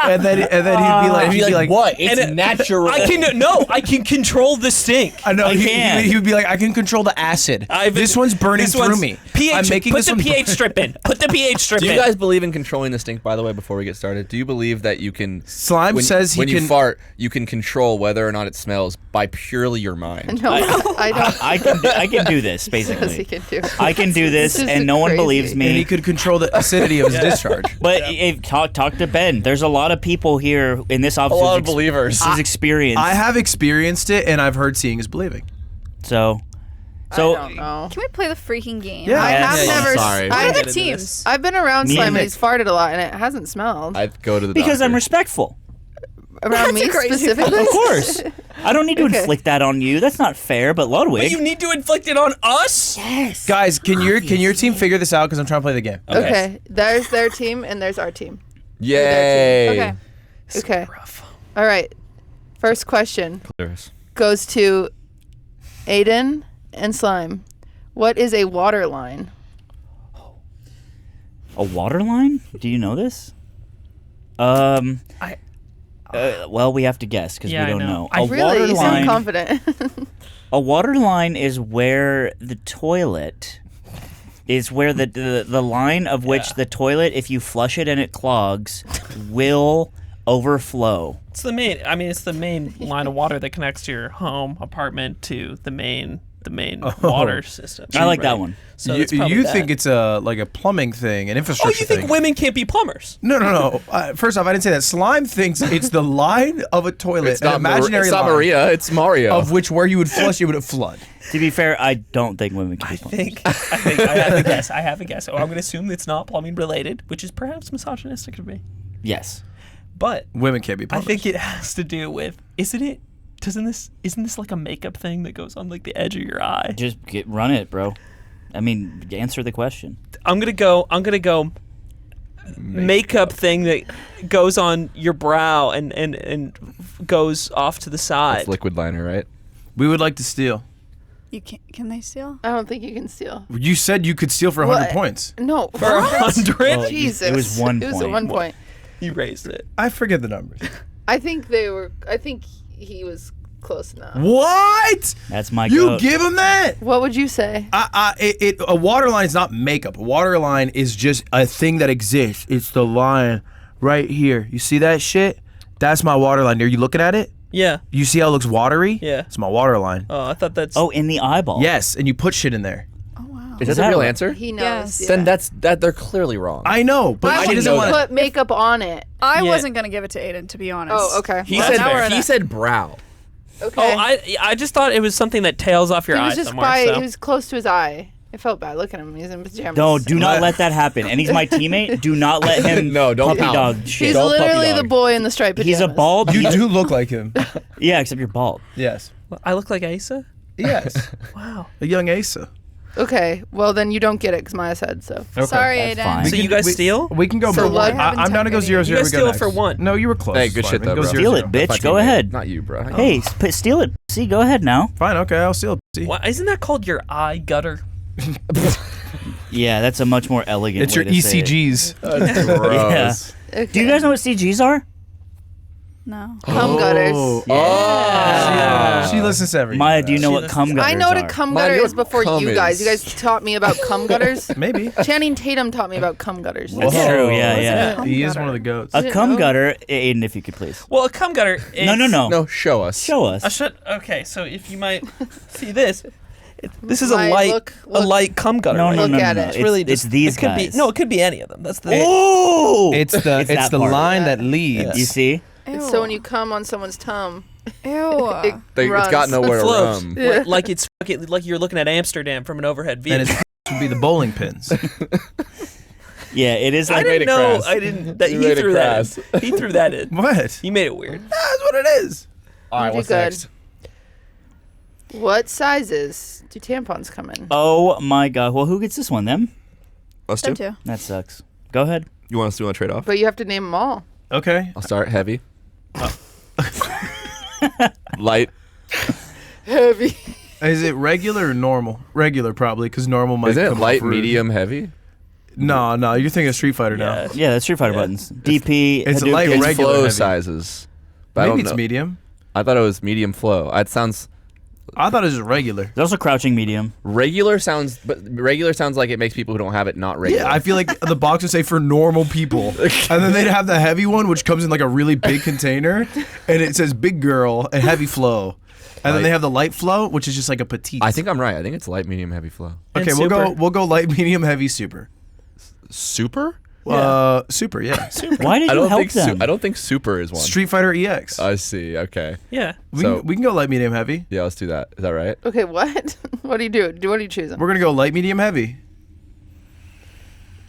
And then he'd be like, what? It's And natural. I can control the stink. I know. I He, can. he would be like, I can control the acid. This one's burning This through one's me. pH, I'm making put this the one pH strip in. Put the pH strip Do in. you guys believe in controlling the stink? By the way, before we get started, do you believe that you can? Slime when, says he when can. you fart, you can control whether or not it smells by purely your mind. No, I don't. I can do this Yes, he basically. can do. I can do this, This is and no one crazy. believes and he me. could control the acidity of his discharge. But talk to Ben. There's a lot of people here in this office. A lot who's of believers. who's experienced. I have experienced it, and I've heard seeing is believing. So I don't know. Can we play the freaking game? Yeah. I have Yes. never. Sorry. What are I've, the into this. teams? I've been around Me slime and and he's farted a lot, and it hasn't smelled. I'd go to the because doctor. I'm respectful. Around me That's crazy. specifically. Of course. I don't need to Okay. inflict that on you. That's not fair. But Ludwig. But you need to inflict it on us. yes. Guys, can your team figure this out? Because I'm trying to play the game. Okay, there's their team and there's our team. Yay! Okay. Okay. All right. First question Clears. goes to Aiden and Slime. What is a waterline? A waterline? Do you know this? Well, we have to guess because Yeah, we I don't know. know. Really, you sound confident. A water line is where the toilet is where the line of which the toilet, if you flush it and it clogs, will overflow. It's the main. I mean, it's the main line of water that connects your home, apartment to the main water system. I like that one. So it's probably you that. think it's like a plumbing thing, an Oh, infrastructure you think thing. women can't be plumbers? No. First off, I didn't say that. Slime thinks it's the line of a toilet, It's not, an imaginary it's not line Maria. It's Mario. of which where you would flush, it would flood. To be fair, I don't think women can be plumbers. I have a guess. I have a guess. Oh, I'm going to assume it's not plumbing related, which is perhaps misogynistic of me. Yes. But Women can't be I plumbers. think it has to do with isn't this like a makeup thing that goes on like the edge of your eye? Just run it, bro. I mean, answer the question. I'm gonna go makeup thing that goes on your brow and goes off to the side. It's liquid liner, right? We would like to steal. You can they steal? I don't think you can steal. You said you could steal for 100 What? points. No. For 100. Well, Jesus. It was 1 It was point. at 1 point. You raised it. I forget the numbers. I think he was close enough. What? That's my You goat. give him that? What would you say? A water line is not makeup. A water line is just a thing that exists. It's the line right here. You see that shit? That's my water line. Are you looking at it? Yeah. You see how it looks watery? Yeah. It's my water line. Oh, I thought that's. Oh, in the eyeball. Yes, and you put shit in there. Oh wow. Is that that the real right? answer? He knows. Yes. Yeah. Then that they're clearly wrong. I know, but Why she would doesn't you want to. put makeup on it? I Yeah. wasn't gonna give it to Aiden, to be honest. Oh, okay. he Well, said now we're in he a- said brow. Okay. Oh, I just thought it was something that tails off your he eye was just somewhere. so. he was close to his eye. I felt bad. Look at him. He's in pajamas. No, do not let that happen. And he's my teammate. Do not let him No, don't puppy pout. dog shit. He's Don't puppy literally dog. the boy in the striped pajamas. He's a bald. You do look like him. Yeah, except you're bald. Yes. I look like Asa? Yes. Wow. A young Asa. Okay. Well, then you don't get it because Maya said so. Sorry, That's Aiden. fine. So you guys steal? We can go So for what? one. I'm down to go 0-0. You guys we go steal next. for one. No, you were close. Hey, good It's shit fine. We though, can bro. go Steal it, 0-0. bitch. My Go teammate. ahead. Not you, bro. Hey, steal it. See, go ahead now. Fine, okay, I'll steal it. Why, isn't that called your eye gutter? Yeah, that's a much more elegant It's way your to say it. ECGs. That's gross. Okay. Do you guys know what CGs are? No. cum gutters? She listens to everything. Maya, do you know what cum gutters I know what a are? cum Maya, gutter you is know before what cum you guys. is. You guys taught me about cum gutters. Maybe. Channing Tatum taught me about cum gutters. That's true. Yeah. He is one of the goats. A cum know. gutter, Aiden, if you could please. Well, a cum gutter is... No. No, show us. Show us. Okay, so if you might see this, this is a Maya, light, look. a light cum gutter. No, right? no, Look no, no, at no. it. It's really it's just, these it could guys. Be, no, it could be any of them. That's the... Oh! It's the that part. line that leads. You see? Ew. So when you cum on someone's tum, Ew. it It's runs. got nowhere to flows. run. Yeah. Like it's fucking, like you're looking at Amsterdam from an overhead view. And his would be the bowling pins. Yeah, it is I like. made didn't it know. crass. I didn't. That, You he made it threw that. crass. In. He threw that in. What? He made it weird. That's what it is. All right, You what's good. next? What sizes do tampons come in? Oh my god. Well, who gets this one? Them? Us Them two. too. That sucks. Go ahead. You want us to trade off? But you have to name them all. Okay. I'll start heavy. Light. Heavy. Is it regular or normal? Regular, probably, because normal might Isn't it come light, off rude. medium, heavy? No, you're thinking of Street Fighter now. Yeah. Yeah, that's Street Fighter buttons. DP. It's Hadouken. light It's regular flow heavy. sizes. But I Maybe don't it's know. medium. I thought it was medium flow. It sounds I thought it was regular. There's also crouching medium. regular sounds like it makes people who don't have it not regular. Yeah, I feel like the box would say for normal people, and then they'd have the heavy one, which comes in like a really big container, and it says big girl and heavy flow, and then they have the light flow, which is just like a petite. I think I'm right. I think it's light, medium, heavy flow. And Okay, super. we'll go light, medium, heavy, super. Super? Super, yeah. Why did I you don't help think them? I don't think super is one. Street Fighter EX. I see. Okay. Yeah. We can go light, medium, heavy. Yeah, let's do that. Is that right? Okay, what? What do you do? What are you choosing? We're gonna go light, medium, heavy.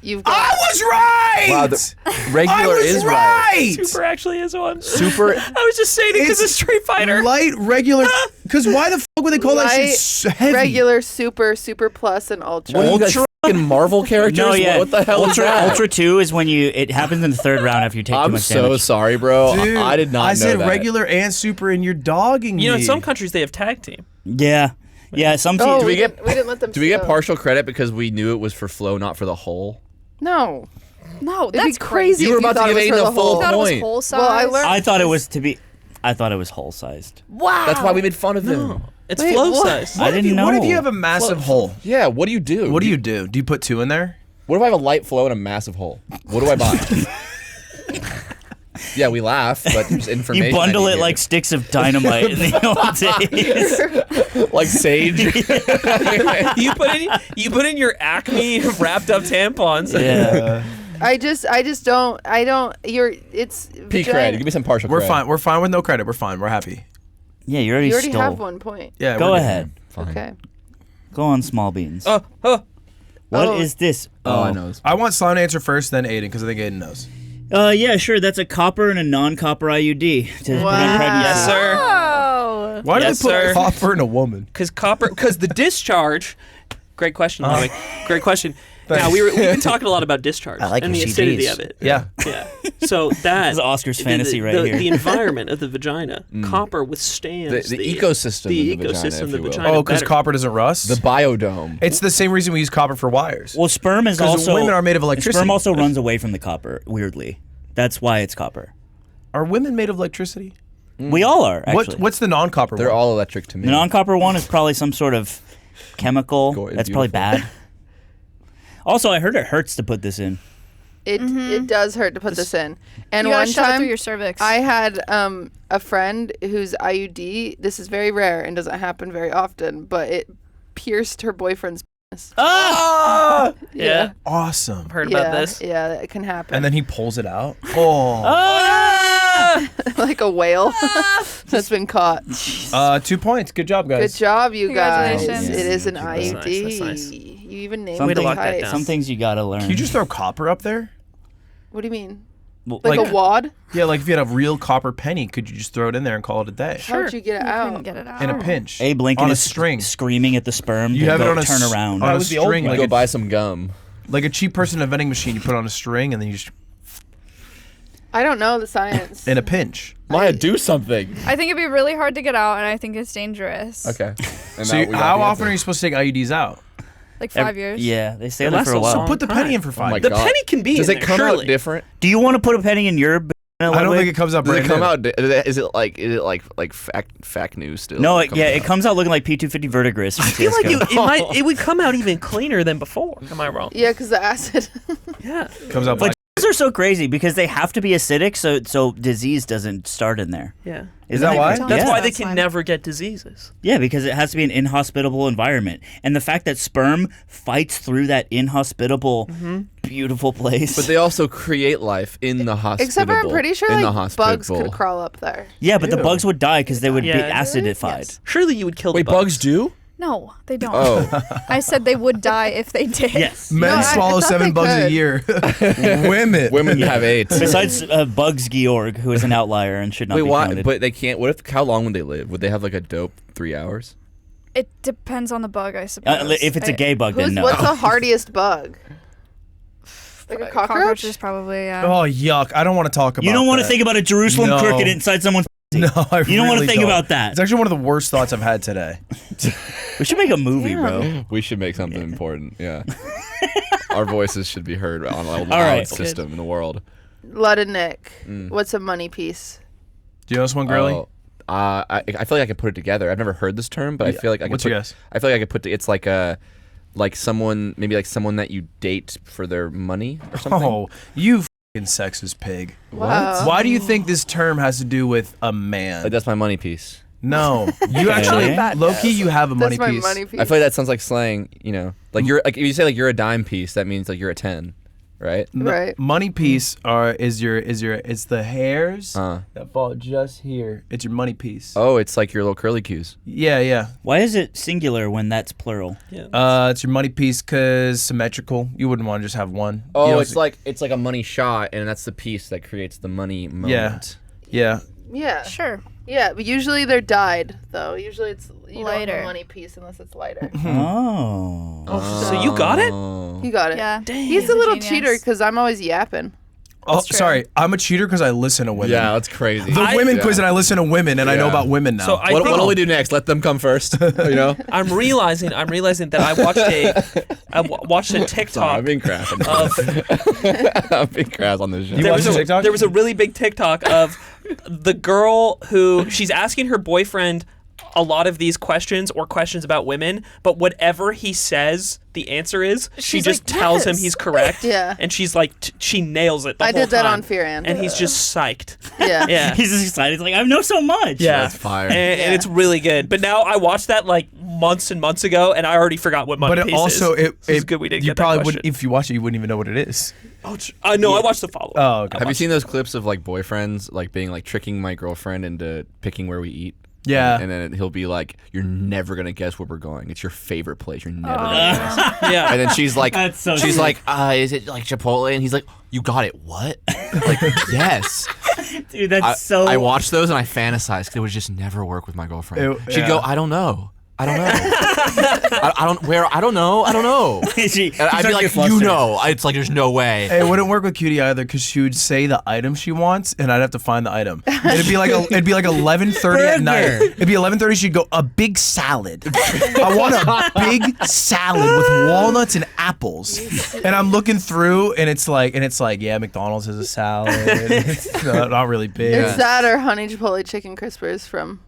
You've got. I was right. Wow, the regular is right. Super actually is one. Super. I was just saying it because It's it's Street Fighter. Light, regular. Because why the fuck would they call that shit heavy? Regular, super, super plus, and ultra. What are you guys, fucking Marvel characters? No, yeah. What the hell is Ultra, that? Ultra 2 is when it happens in the third round after you take too I'm much so damage. sorry, bro. Dude, I did not know I said that. regular and super, and you're dogging You know, me. in some countries they have tag team. Yeah. Yeah, some Oh, teams. we get- we didn't let them. Do we get steal. partial credit because we knew it was for flow, not for the whole? No. No, It'd that's be crazy. You were if about to thought give it was Aiden for the full whole. I thought it was point. whole size. Well, I learned. I thought it was to be. I thought it was whole sized. Wow. That's why we made fun of him. It's Wait, flow what? size. I didn't know. What if you have a massive hole? Yeah, what do you do? What do you do? Do you put 2 in there? What if I have a light flow and a massive hole? What do I buy? Yeah, we laugh, but there's information. You bundle I need it like sticks of dynamite in the old days. here. Like sage. you put in your Acme wrapped up tampons. Yeah. I just don't. It's. P cred. Give me some partial We're cred. fine. We're fine with no credit. We're fine. We're happy. Yeah, you already, You already stole. have 1 point. Yeah. Go we're good. ahead. Fine. Okay. Go on, small beans. Oh, What is this? Oh, I know. I want Slime to answer first, then Aiden, because I think Aiden knows. Yeah, sure. That's a copper and a non-copper IUD to prevent pregnancy. yes, sir. Oh. Why Yes, do they put sir. copper in a woman? Because the discharge. Great question, Ludwig. Great question. Now we've been talking a lot about discharge and the acidity of it. Yeah. Yeah. So that This is Oscar's fantasy right here. The environment of the vagina, copper withstands The ecosystem the of the vagina, ecosystem if of the you will. vagina. Oh, because better. copper doesn't rust? The biodome. It's the same reason we use copper for wires. Well, sperm is 'Cause also women are made of electricity. Sperm also runs away from the copper. Weirdly, that's why it's copper. Are women made of electricity? We all are actually. What's the non-copper They're one? all electric to me. The non-copper one is probably some sort of chemical. Go ahead, That's probably beautiful. bad. Also, I heard it hurts to put this in. It does hurt to put this in. And You gotta one shove it time through your cervix. I had a friend whose IUD. This is very rare and doesn't happen very often, but it pierced her boyfriend's penis. Ah! Yeah. Awesome. Heard yeah, about this. Yeah, it can happen. And then he pulls it out. Oh. like a whale that's been caught. 2 points. Good job, guys. Good job, you guys. Congratulations. It is an That's IUD. nice, that's nice. You even named Some it to things, lock that type. down. some things you gotta learn. Can you just throw copper up there? What do you mean? Well, Like, Like- a wad? Yeah, like if you had a real copper penny, could you just throw it in there and call it a day? How'd you get it You out? couldn't get it out. In a pinch. Abe Lincoln on a is string. screaming at the sperm. You to have it go on a turn s- around. on a was the old string, one. like Go a, buy some gum. like a cheap person in a vending machine. You put it on a string and then you just I don't know the science. in a pinch. Maya, do something. I think it'd be really hard to get out, and I think it's dangerous. Okay. And So now you, we got how the often answer. are you supposed to take IUDs out? Like 5 years. Yeah, they stay It there lasts for a a while. long Put the penny in for Oh 5 my The God. penny can be Does in it there, come surely. out different? Do you want to put a penny in your? I don't think it comes out Does brand it come new. out? Is it like fact news still? No, It comes yeah, out. it comes out looking like P250 Verdigris. I feel like it would come out even cleaner than before. Am I wrong? Yeah, because the acid. Yeah. Comes out But black. those are so crazy because they have to be acidic, so disease doesn't start in there. Yeah. Isn't that why? That's Yeah. why they That's can fine. never get diseases. Yeah, because it has to be an inhospitable environment, and the fact that sperm fights through that inhospitable, beautiful place. But they also create life in the hospital. Except for I'm pretty sure in the like bugs hospital. could crawl up there. yeah, but the Ew. bugs would die because they would be Yeah. acidified. Yes. Surely you would kill Wait, the bugs do? No, they don't. Oh, I said they would die if they did. Yes. Men No, I swallow thought 7 they bugs a could. year. Women. women have 8. Besides Bugs Georg, who is an outlier and should not Wait, be why? counted. But they can't. What if? How long would they live? Would they have like a dope 3 hours? It depends on the bug, I suppose. If it's a gay bug, then no. What's the hardiest bug? Like a cockroach? Cockroaches, probably. Yeah. Oh, yuck. I don't want to talk about You don't want to that. think about a Jerusalem No. cricket inside someone's. No, I You don't want really to think don't. about that. It's actually one of the worst thoughts I've had today. We should make a movie, bro. We should make something important. Yeah. Our voices should be heard on a loud right. system in the world. Lud and Nick. What's a money piece? Do you know this one, Grilly? Oh, I feel like I could put it together. I've never heard this term, but I feel like I could What's put, your guess? I feel like I could put it's like a someone that you date for their money or something. Oh, you f***ing sexist pig. Wow. Why do you think this term has to do with a man? Like, that's my money piece. No, you actually, That low-key, you have a money That's my piece. money piece. I feel like that sounds like slang. You know, like you're like if you say like you're a dime piece, that means like you're a 10, right? No, Right. money piece is it's the hairs Uh. that fall just here. It's your money piece. Oh, it's like your little curly cues. Yeah. Why is it singular when that's plural? It's your money piece because symmetrical. You wouldn't want to just have one. Oh, You know, it's like a money shot, and that's the piece that creates the money moment. yeah. Yeah. Sure. Yeah, but usually they're dyed, though. Usually it's you don't have Lighter. a money piece unless it's lighter. Oh. So you got it? Oh. You got it. Yeah. He's a little Genius. cheater because I'm always yapping. Oh, true. sorry. I'm a cheater because I listen to women. Yeah, that's crazy. The women Yeah. quiz, and I listen to women, and I know Yeah. about women now. So I What think do we do next? Let them come first. You know. I'm realizing that I watched a Sorry, TikTok I'm being crass. of I'm being crass on this show. You there watched was, the TikTok? there was a really big TikTok of the girl who she's asking her boyfriend a lot of these questions or questions about women, but whatever he says the answer is, she She's just like, tells him "Yes." he's correct. Yeah. And she's like, she nails it the I whole did that time. on Fear and. And he's just psyched. Yeah. Yeah. He's just excited. He's like, I know so much. Yeah. That's fire. And it's really good. But now I watched that like months and months ago, and I already forgot what Money but Piece it also, is. it It's good we didn't you get that probably question. wouldn't, if you watch it, you wouldn't even know what it is. I know. I watched the follow-up. Oh, okay. Have you seen those clips of like boyfriends like being like tricking my girlfriend into picking where we eat? Yeah. And then he'll be like, "You're never gonna guess where we're going. It's your favorite place. You're never gonna guess." Yeah. And then she's like, That's so she's sweet. like, is it like Chipotle? And he's like, "You got it. What?" Like, yes. Dude, that's I watched those and I fantasized because it would just never work with my girlfriend. It- She'd yeah. go, "I don't know. I don't know. I don't know. I don't know." And I'd be like, "You know." It's like there's no way. It wouldn't work with Cutie either because she would say the item she wants, and I'd have to find the item. It'd be like 11:30 at night. It'd be 11:30. She'd go, "A big salad. I want a big salad with walnuts and apples." And I'm looking through, and it's like, yeah, McDonald's has a salad. It's not really big. It's that or honey chipotle chicken crispers from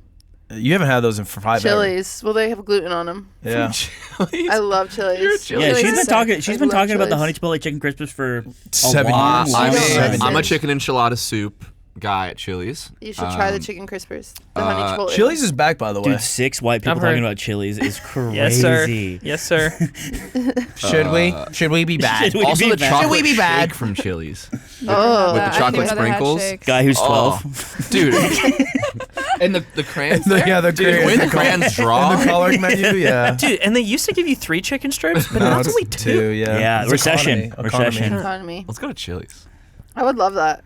You haven't had those in 5 Chili's. Well, they have gluten on them. Yeah. I love Chili's. Yeah, she's been talking. She's I been love talking about the honey Chili's. chipotle chicken crispers for 7 long, years. long I'm, Yeah. time. I'm a chicken enchilada soup guy at Chili's. You should try the chicken crispers. The honey chipotle. Chili's is back, by the way. Dude, 6 white people I've heard- talking about Chili's is crazy. Yes, sir. Yes, sir. Should we? Should we be bad? Should we Also, be the bad? chocolate Should we be bad? shake from Chili's Oh, with the I didn't chocolate even know they had sprinkles. shakes. Guy who's 12. Oh, dude. And the crayons. The- there? yeah, the dude, crayons. when the crayons draw. And the coloring menu, yeah. Dude, and they used to give you 3 chicken strips, but No, now it's it's only 2. yeah. Yeah, It's recession. economy. Recession. economy. Let's go to Chili's. I would love that.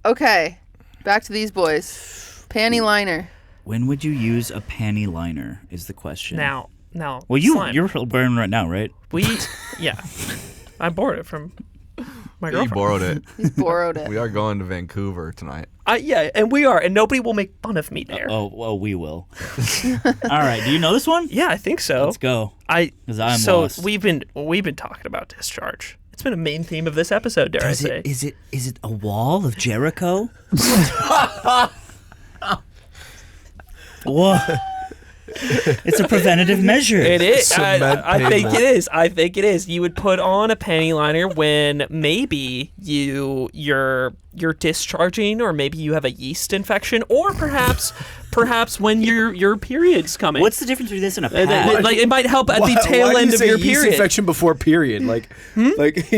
Okay. Back to these boys. Panty liner. When would you use a panty liner? Is the question. Now, Well, Slime. you're wearing right now, right? Yeah. I borrowed it from my You girlfriend. borrowed it. He's borrowed it. We are going to Vancouver tonight. Yeah, and we are, and nobody will make fun of me there. Oh, we will. All right. Do you know this one? Yeah, I think so. Let's go. 'Cause I'm so lost. we've been talking about Discharge. It's been a main theme of this episode, dare I say. Is it a wall of Jericho? What? It's a preventative measure. It is. Cement I think pavement. it is. I think it is. You would put on a panty liner when maybe you're discharging, or maybe you have a yeast infection, or perhaps when your period's coming. What's the difference between this and a pad? Like it might help at the tail end of your period. infection before period? Like, Well, it's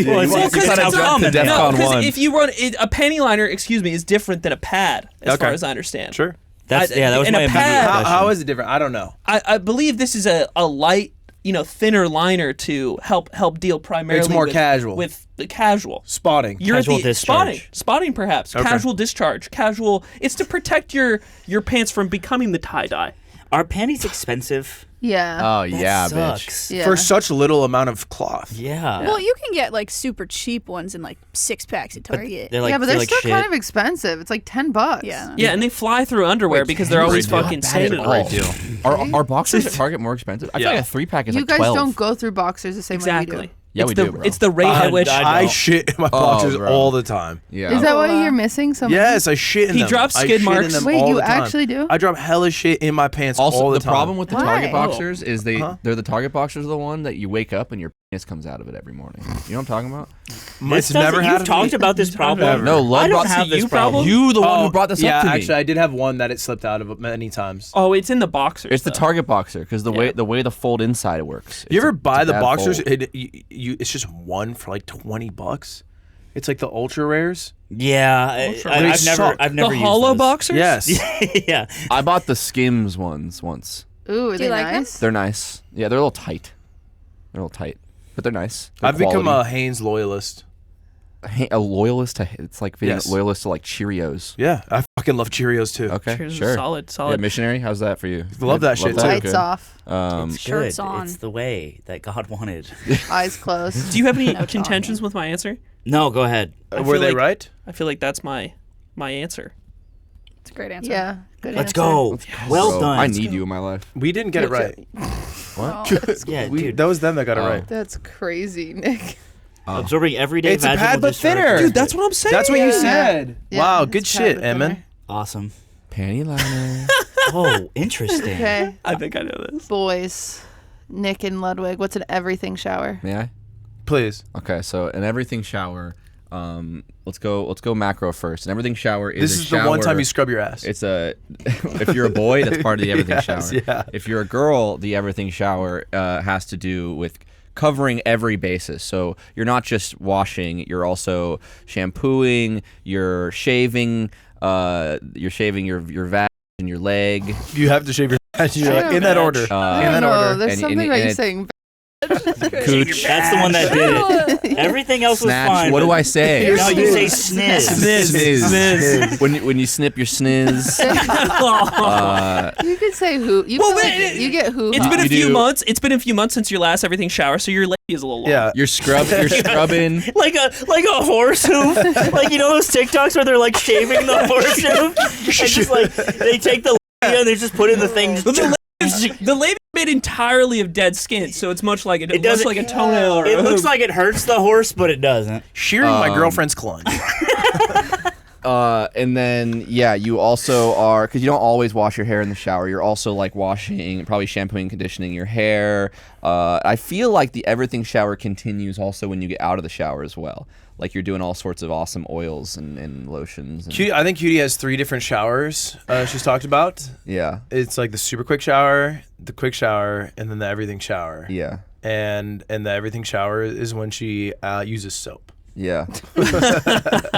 Because how it's common to now. DEFCON 1. if you run a panty liner, is different than a pad, as far as I understand. sure. That was and my a immediate pad- question. How is it different? I don't know. I believe this is a light, thinner liner to help deal primarily. It's more with, casual. with the casual. Spotting. You're Casual at the discharge. spotting perhaps. Okay. Casual discharge. Casual. It's to protect your pants from becoming the tie dye. Are panties expensive? Yeah. Oh, That yeah, bitch. sucks. yeah. For such little amount of cloth. Yeah. Well, you can get like super cheap ones in like 6-packs at Target. They're like, yeah, but they're like still shit. kind of expensive. It's like $10. Yeah. Yeah, and they fly through underwear because they're always Not fucking bad at saving all. it. Are boxers at Target more expensive? I feel like a 3-pack is You like guys 12. don't go through boxers the same way we Exactly. do. Yeah, it's we the do, bro. it's the rate at which I I know. shit in my boxers bro. all the time. Yeah. Is that why Oh, you're missing something? Yes, I shit in He them. drops I skid shit in marks. them Wait, all you the time. actually do? I drop hella shit in my pants Also, all the the time. problem with the Target Why? boxers is they're the Target boxers are the one that you wake up and your penis comes out of it every morning. You know what I'm talking about? This It's never doesn't- had You've talked about this problem. Never. No, Love I don't brought have this you problem. You the one who brought this yeah, up to me. actually, I did have one that it slipped out of many times. Oh, it's in the boxers. It's the though. Target boxer because the way the fold inside works. You ever It's a buy the bad boxers? fold. It's just one for like $20. It's like the ultra rares. Yeah, Ultra They I've suck. never the used hollow those. boxers. Yes. Yeah. I bought the Skims ones once. Ooh, are Do they you like them? nice? They're nice. Yeah, they're a little tight. They're a little tight, but they're nice. They're I've become a quality. Hanes loyalist. A loyalist to it's like being Yes. a loyalist to like Cheerios. Yeah, I fucking love Cheerios too. Okay, Cheers is sure. solid. Yeah, missionary. How's that for you? Love that shit, too. Lights Good. off, It's Shirts good. on. It's the way that God wanted. eyes closed. Do you have any No contentions with my answer? No, go ahead. Were they right? I feel like that's my answer. It's a great answer. Yeah. Good Let's answer. go. Well Bro, done. I need you in my life. We didn't get it right. What? Yeah, We, dude. that was them that got it Oh. right. That's crazy, Nick. Absorbing everyday It's a vaginal pad but discharge. thinner. Dude, that's what I'm saying. That's what you Yeah. said. Yeah, Wow, it's good pad shit, but Emin. thinner. Awesome. Panty liner. Oh, interesting. Okay. I think I know this. Boys, Nick and Ludwig, what's an everything shower? May I? Please. Okay, so an everything shower. Let's go macro first. An everything shower is This a is shower. the one time you scrub your ass. It's a. If you're a boy, that's part of the everything Yes, shower. yeah. If you're a girl, the everything shower has to do with covering every basis. So you're not just washing; you're also shampooing. You're shaving. You're shaving your vag and your leg. You have to shave your ass. You're I like, don't in that know. order. Uh, in I that don't know. order. There's And- something and about you it- saying. Cooch. That's the one that did it. Everything else was Snatch. fine. What do but- I say? No, you say sniz. Sniz. When you snip your sniz. You could say who. You, Well, feel wait, like you get who. It's been a You few do- months. It's been a few months since your last everything shower, so your leg is a little long. Yeah. You're scrubbing. like a horse hoof. Like, you know those TikToks where they're like shaving the horse hoof? And just like they take the labia and they just put in the thing. The labia is made entirely of dead skin, so it's much like it looks doesn't- like a toenail or It a looks hoof. like it hurts the horse, but it doesn't. Shearing my girlfriend's clunge. And then you also are, because you don't always wash your hair in the shower. You're also like washing, probably shampooing, conditioning your hair. I feel like the everything shower continues also when you get out of the shower as well. Like you're doing all sorts of awesome oils and lotions. And, I think Cutie has 3 different showers she's talked about. yeah, It's like the super quick shower, the quick shower, and then the everything shower. yeah, And the everything shower is when she uses soap. yeah,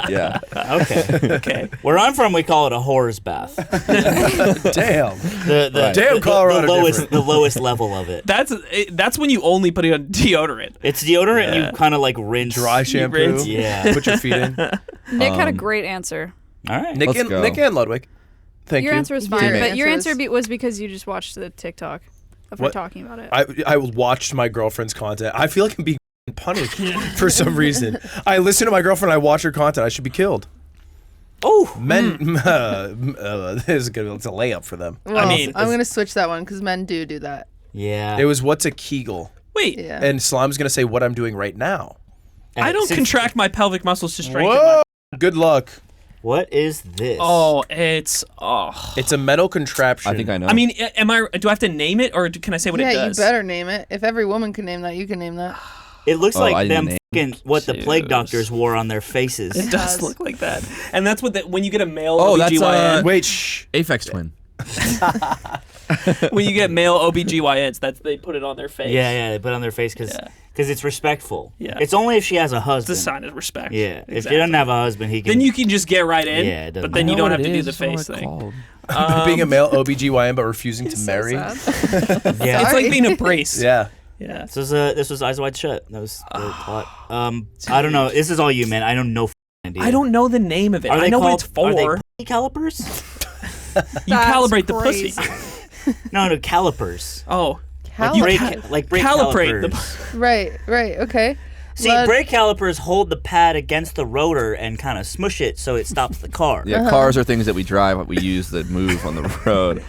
yeah. Okay. Where I'm from, we call it a whore's bath. Damn. The Colorado the lowest level of it. That's when you only put it on deodorant. It's deodorant. Yeah. You kind of like rinse. Dry shampoo. rinse. Yeah. Put your feet in. Nick had a great answer. All right. Nick Let's go. and Ludwig. Thank Your you. answer was Your fine, but your answer answer was- was because you just watched the TikTok of her What? talking about it. I watched my girlfriend's content. I feel like I'm being punished for some reason. I listen to my girlfriend. I watch her content. I should be killed. Oh. Men, this is good. It's a layup for them. Well, I mean, I'm gonna switch that one because men do that. Yeah. It was what's a Kegel, Wait, Yeah. and Slime's gonna say what I'm doing right now. I don't contract my pelvic muscles to strengthen Whoa! my... Good luck. What is this? Oh, it's It's a metal contraption. I think I know. I mean, do I have to name it or can I say what Yeah, it you does? better name it. If every woman can name that, you can name that. It looks Oh, I like didn't them name fucking what the plague Jeez. doctors wore on their faces. It does look like that. And that's what when you get a male Oh, that's, OBGYN, Wait, shh. Aphex Twin. when you get male OBGYNs, they put it on their face. Yeah, they put it on their face because it's respectful. Yeah. It's only if she has a It's husband. a sign of respect. Yeah. If Exactly. she doesn't have a husband, he can. Then you can just get right in. Yeah, it doesn't but then you I know don't what have to it do is, the that's what face it's thing. called. Being a male OBGYN but refusing to marry. Yeah. It's like being a brace. Yeah. Yeah. This was Eyes Wide Shut. That was the plot. I don't know. This is all you, man. I don't know. Idea. I don't know the name of it. Are I they know called, what it's for. Are they pussy calipers? You calibrate the crazy. pussy. No, calipers. Oh. Brake Calibrate calipers. the- Right, okay. See, But- brake calipers hold the pad against the rotor and kind of smush it so it stops the car. Yeah, cars are things that we drive, what we use that move on the road.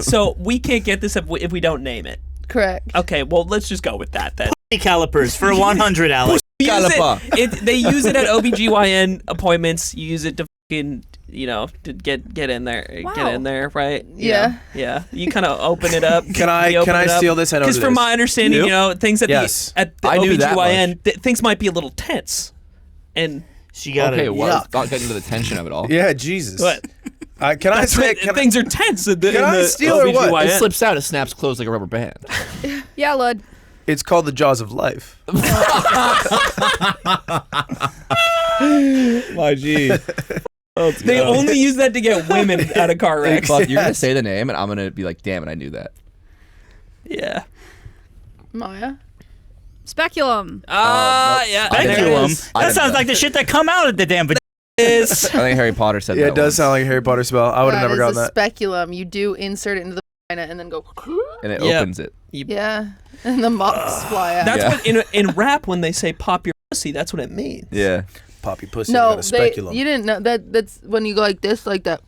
So we can't get this if we don't name it. Correct. Okay, well, let's just go with that then. Pussy calipers for 100, Alex. Use Caliper. They use it at OBGYN appointments. You use it to fucking, to get in there. Get Wow. in there, right? Yeah. Yeah. You kind of open it up. Can I steal this? I know Because this. from my understanding, things at Yes. the I knew that OBGYN, things might be a little tense. And She got Okay, it. well, it's not getting into the tension of it all. Yeah, Jesus. what? Can I say? Things are tense in the, Can in I the steal or what? OBGYN. It slips out, it snaps closed like a rubber band. Yeah, Lud. It's called the jaws of life. My G. They only use that to get women out of car Hey, wrecks. Buck, you're going to say the name, and I'm going to be like, damn it, I knew that. Yeah. Maya. Speculum. Yeah. there it Speculum. is. I That didn't sounds know. like the shit that come out of the damn. I think Harry Potter said Yeah, that it does once, sound like a Harry Potter spell. I would have never That gotten is a that. speculum. You do insert it into the vagina and then go. and it Yep. opens it. Yeah. And the moths fly out. That's Yeah. what in rap when they say pop your pussy. That's what it means. Yeah. Pop your pussy. No, got a speculum. you didn't know that. That's when you go like this, like that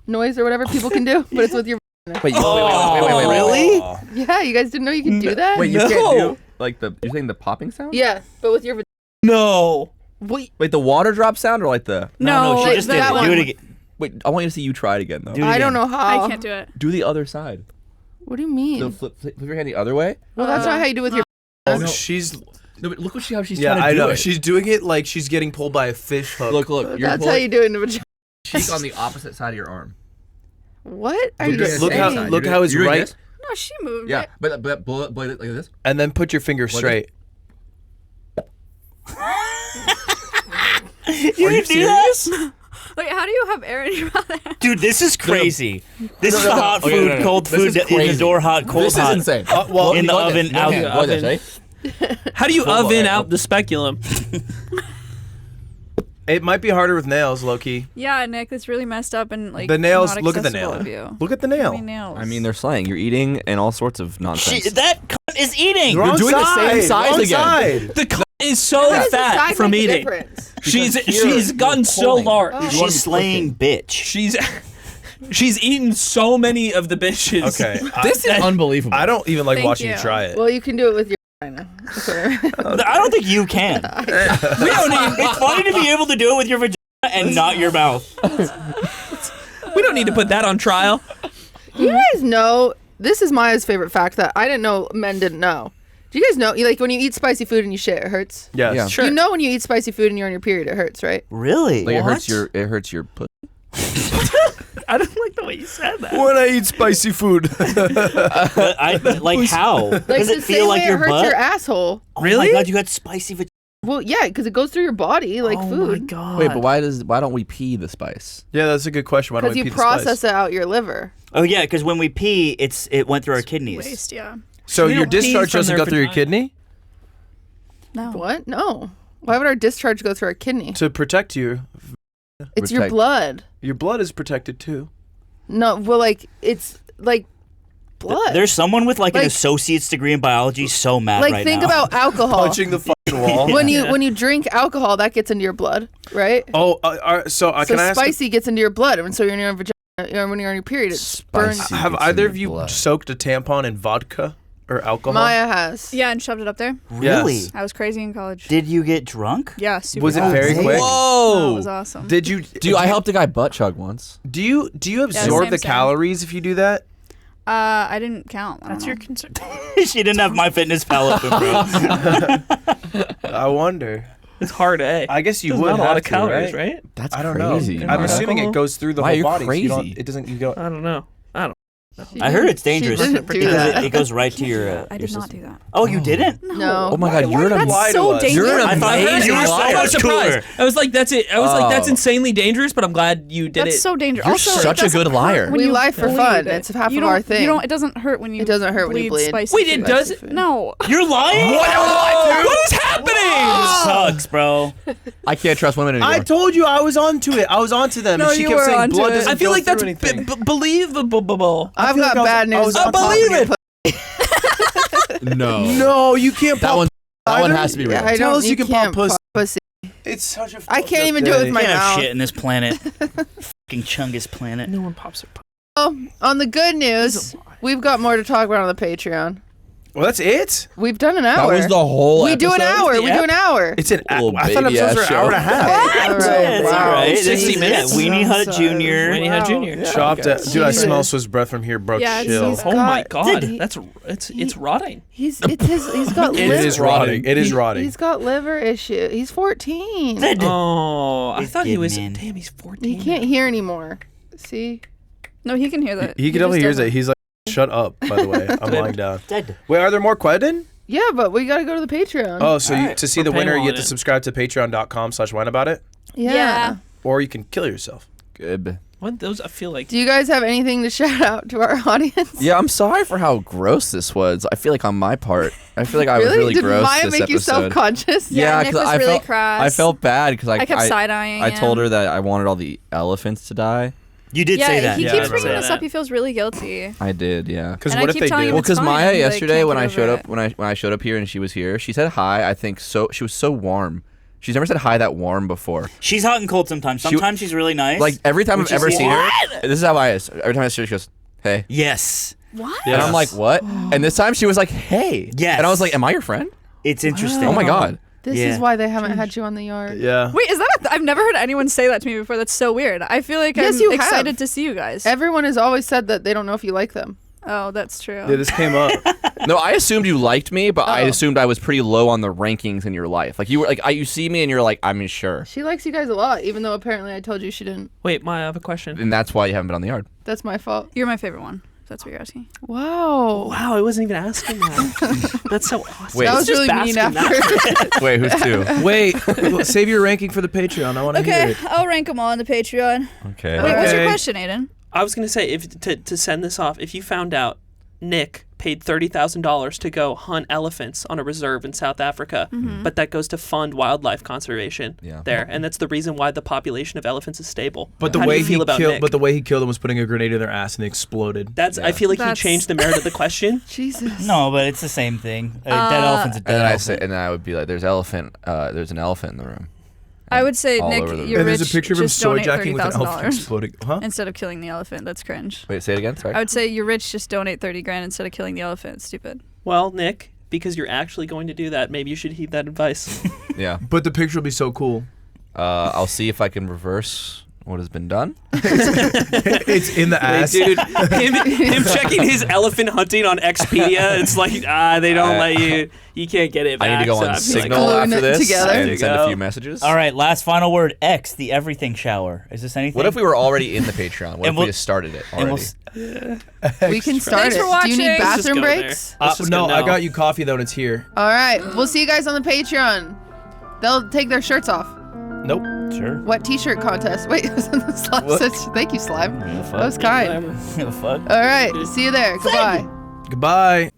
noise or whatever people can do, but it's with your. Wait, wait, really? Aw. Yeah, you guys didn't know you can do that. Wait, you No. can't do like the. You're saying the popping sound? Yeah, but with your. No. Wait, Wait, the water drop sound or like the? No, she like just did that it. one. Do it again. Wait, I want you to see you try it again though. Do it I don't again. know how. I can't do it. Do the other side. What do you mean? So flip your hand the other way. Well, that's not how you do with your. Oh, No. she's. No, but look how she's Yeah, trying to I do know. it. She's doing it like she's getting pulled by a fish hook. Look. You're That's how pulling you do it in the vagina. cheek on the opposite side of your arm. What are you Look how- saying? look how it's You're doing right- this? No, she moved. Yeah, Right? but blow it like this. And then put your finger straight. You can do that? Wait, how do you have air in your mouth? Dude, this is crazy. This is the hot Okay, food, no. cold This food, is in the crazy. door, hot, cold, This hot. is insane. Well, in the Go like oven, this. out. Okay, go like this, ready? How do you Full oven bar. out the speculum? it might be harder with nails, Loki. Yeah, Nick, that's really messed up and like The nails. not Look at the accessible nail. of you. Look at the How nail. many nails? I mean, they're slaying. You're eating and all sorts of nonsense. That cunt is eating. Wrong doing the same side, size wrong again. side. The c- is so How does the fat size from make a eating. difference? She's gotten so pulling. large. Oh. She's slaying bitch. She's eaten so many of the bitches. Okay. This is unbelievable. I don't even like Thank watching you you. try it. Well, you can do it with your vagina. Okay. I don't think you can. We don't need. It's funny to be able to do it with your vagina and not your mouth. We don't need to put that on trial. You guys know, this is Maya's favorite fact that I didn't know men didn't know. Do you guys know, like when you eat spicy food and you shit, it hurts? Yes. Yeah. Sure. You know when you eat spicy food and you're on your period, it hurts, right? Really? Like What? it hurts your pussy. I don't like the way you said that. When I eat spicy food. Like how? Like Does the it same feel like way your it hurts butt? your asshole. Oh Really? my god, you got spicy vagina. Well, yeah, because it goes through your body like Oh my food. god. Wait, but why don't we pee the spice? Yeah, that's a good question. Why don't Because we you pee the process spice? it out your liver. Oh yeah, because when we pee, it went through our kidneys. Waste, yeah. So We your don't pee discharge from doesn't their go through your vagina. kidney No. What? No. Why would our discharge go through our kidney? to protect you. It's your Protect- blood. Your blood is protected too. No, well, like, it's like blood. There's someone with like an Like- associate's degree in biology so mad like, right think now. about alcohol. Punching the fucking wall. when you drink alcohol, that gets into your blood, right? Oh, so So can I ask? spicy gets into your blood, and so you're in your vagina. When you're on your period, it burns. Spicy. Have It's either in of your you blood. soaked a tampon in vodka or alcohol? Maya has. Yeah, and shoved it up there. Really? Yes. I was crazy in college. Did you get drunk? Yeah, super. Was it drunk. very dang. quick? Oh, it Whoa! was awesome. Did you? Dude, I helped a guy butt chug once. Do you absorb same, the same. calories if you do that? I didn't count. I That's don't your know. concern. She didn't have MyFitnessPal. I wonder. It's hard, eh? I guess you There's would not a have lot of to, calories, right? right? That's I don't crazy. know. I'm Right. assuming it Alcohol? goes through the Why, whole you're body. So you don't. crazy. It doesn't. You go. I don't know. I heard it's dangerous She didn't do because that. it goes right to your. I your did not system. do that. Oh, you didn't? No. Oh my god, you're an lie That's to so us. dangerous. You're an I thought amazing you were I so was cooler. surprised. I was like, that's it. I was like, that's Oh. insanely dangerous, but I'm glad you did That's it. so dangerous. You're Also, it such a doesn't good liar. hurt when We you lie for bleed. fun. It's half You of don't- our thing. You don't. It doesn't hurt when you. It doesn't hurt when you bleed. Spicy Wait, it food. does it? No. You're lying? What is happening? Sucks, bro. I can't trust women anymore. I told you I was onto it. I was onto them. No, and she you kept were saying onto blood it. doesn't I feel go like that's through anything. believable. I've feel like got I bad was news. on top of believe it. no. No, you can't. That pop one. That one either? has to be real. Yeah, I Tell don't. us you can can't pop pussy. It's such a. I can't fucked up even do it with day. my You can't have mouth. shit in this planet. Fucking Chungus planet. No one pops their. Oh, on the good news, we've got more to talk about on the Patreon. Well, that's it. We've done an That hour. was the whole. we do an episode? hour. We do an hour. It's an. Little I thought baby episodes ass were an hour and a show. half. All right. Yeah, it's Wow. all right. This 60 is- minutes. Yeah, Weenie Hut Sorry. Jr. Winnie Hut Jr. Chopped. Dude, I Jesus. smell Swiss breath from here, bro. Yeah, it's- Chill. he's- Oh my got- god, Did- that's it's rotting. He's got It liver. is rotting. It is rotting. He's got liver issue. He's 14. Oh, I He's thought he getting was. in. Damn, he's 14. He can't hear anymore. See? No, he can hear that. He just definitely hears doesn't. it. He's like, shut up. By the way, I'm lying down. Dead. Wait, are there more questions? Yeah, but we got to go to the Patreon. Oh, so Alright, to see we're the winner, you paywalling have to it. subscribe to patreon.com/whineaboutit, yeah. or you can kill yourself. Good. What those? I feel like. Do you guys have anything to shout out to our audience? Yeah, I'm sorry for how gross this was. I feel like on my part, I feel like I was really Did gross Maya this make episode. you self-conscious? Yeah, Nick 'cause was I really felt, crass. I felt bad because I kept side-eyeing I told him. her that I wanted all the elephants to die. You did say that. He Yeah, I keeps remember bringing this that. up. He feels really guilty. I did, yeah. Because And what I if keep they telling do? him Well, it's because fine. Maya He, like, yesterday can't when get I showed over up when I showed up here and she was here, she said hi. I think so. She was so warm. She's never said hi that warm before. She's hot and cold sometimes. Sometimes she's really nice. Like every time Which I've ever is seen her, what? this is how Maya is. Every time I see her, she goes, "Hey," Yes. What? and I'm like, "What?" And this time she was like, "Hey," Yes. and I was like, "Am I your friend?" It's interesting. Oh my god. This Yeah. is why they haven't had you on the yard. Yeah. Wait, is that? I've never heard anyone say that to me before. That's so weird. I feel like Yes, I'm you excited have. to see you guys. Everyone has always said that they don't know if you like them. Oh, that's true. Yeah, this came up. No, I assumed you liked me, but I Oh. assumed I was pretty low on the rankings in your life. Like you were like, you see me and you're like, I'm sure, She likes you guys a lot, even though apparently I told you she didn't. Wait, Maya, I have a question. and that's why you haven't been on the yard. That's my fault. You're my favorite one. If that's what you're asking. Wow. Wow, I wasn't even asking that. That's so awesome. Wait. That was Just really bask mean in that. after. Wait, who's two? Wait, save your ranking for the Patreon. I want to hear Okay, it. I'll rank them all on the Patreon. Okay. Wait, what's your Okay. question, Aiden? I was gonna say to send this off, if you found out Nick paid $30,000 to go hunt elephants on a reserve in South Africa, but that goes to fund wildlife conservation Yeah. there, and that's the reason why the population of elephants is stable. But the How do way you feel he about killed, Nick? but the way he killed him was putting a grenade in their ass and it exploded. That's I feel like That's- he changed the merit of the question. Jesus. No, but it's the same thing. A dead elephant's a dead And then elephant. and then I would be like, there's an elephant in the room. I would say, All Nick, over the room. you're And rich. there's a picture of him just donate soy-jacking with an elephant $30,000 exploding. Huh? instead of killing the elephant. That's cringe. Wait, say it again. Sorry. I would say you're rich. Just donate 30 grand instead of killing the elephant. Stupid. Well, Nick, because you're actually going to do that, maybe you should heed that advice. Yeah. But the picture will be so cool. I'll see if I can reverse what has been done. It's in the ass. Dude, him checking his elephant hunting on Expedia, it's like, they don't let you, you can't get it back. I need to go so on I'd be like, Signal gluing after it this together. There you and send a go. few messages. All right, last final word. X, the everything shower. Is this anything? What if we were already in the Patreon? What And if we'll- we just started it And already? we'll We can start Thanks it. for watching. Do you need Let's just bathroom go there. breaks? Let's just No, go I now. got you coffee though, and it's here. All right. We'll see you guys on the Patreon. They'll take their shirts off. Nope. Sure. Wet t-shirt contest. Wait, Slime said, thank you, Slime. That was kind. The fuck? All right. See you there. Goodbye. Goodbye.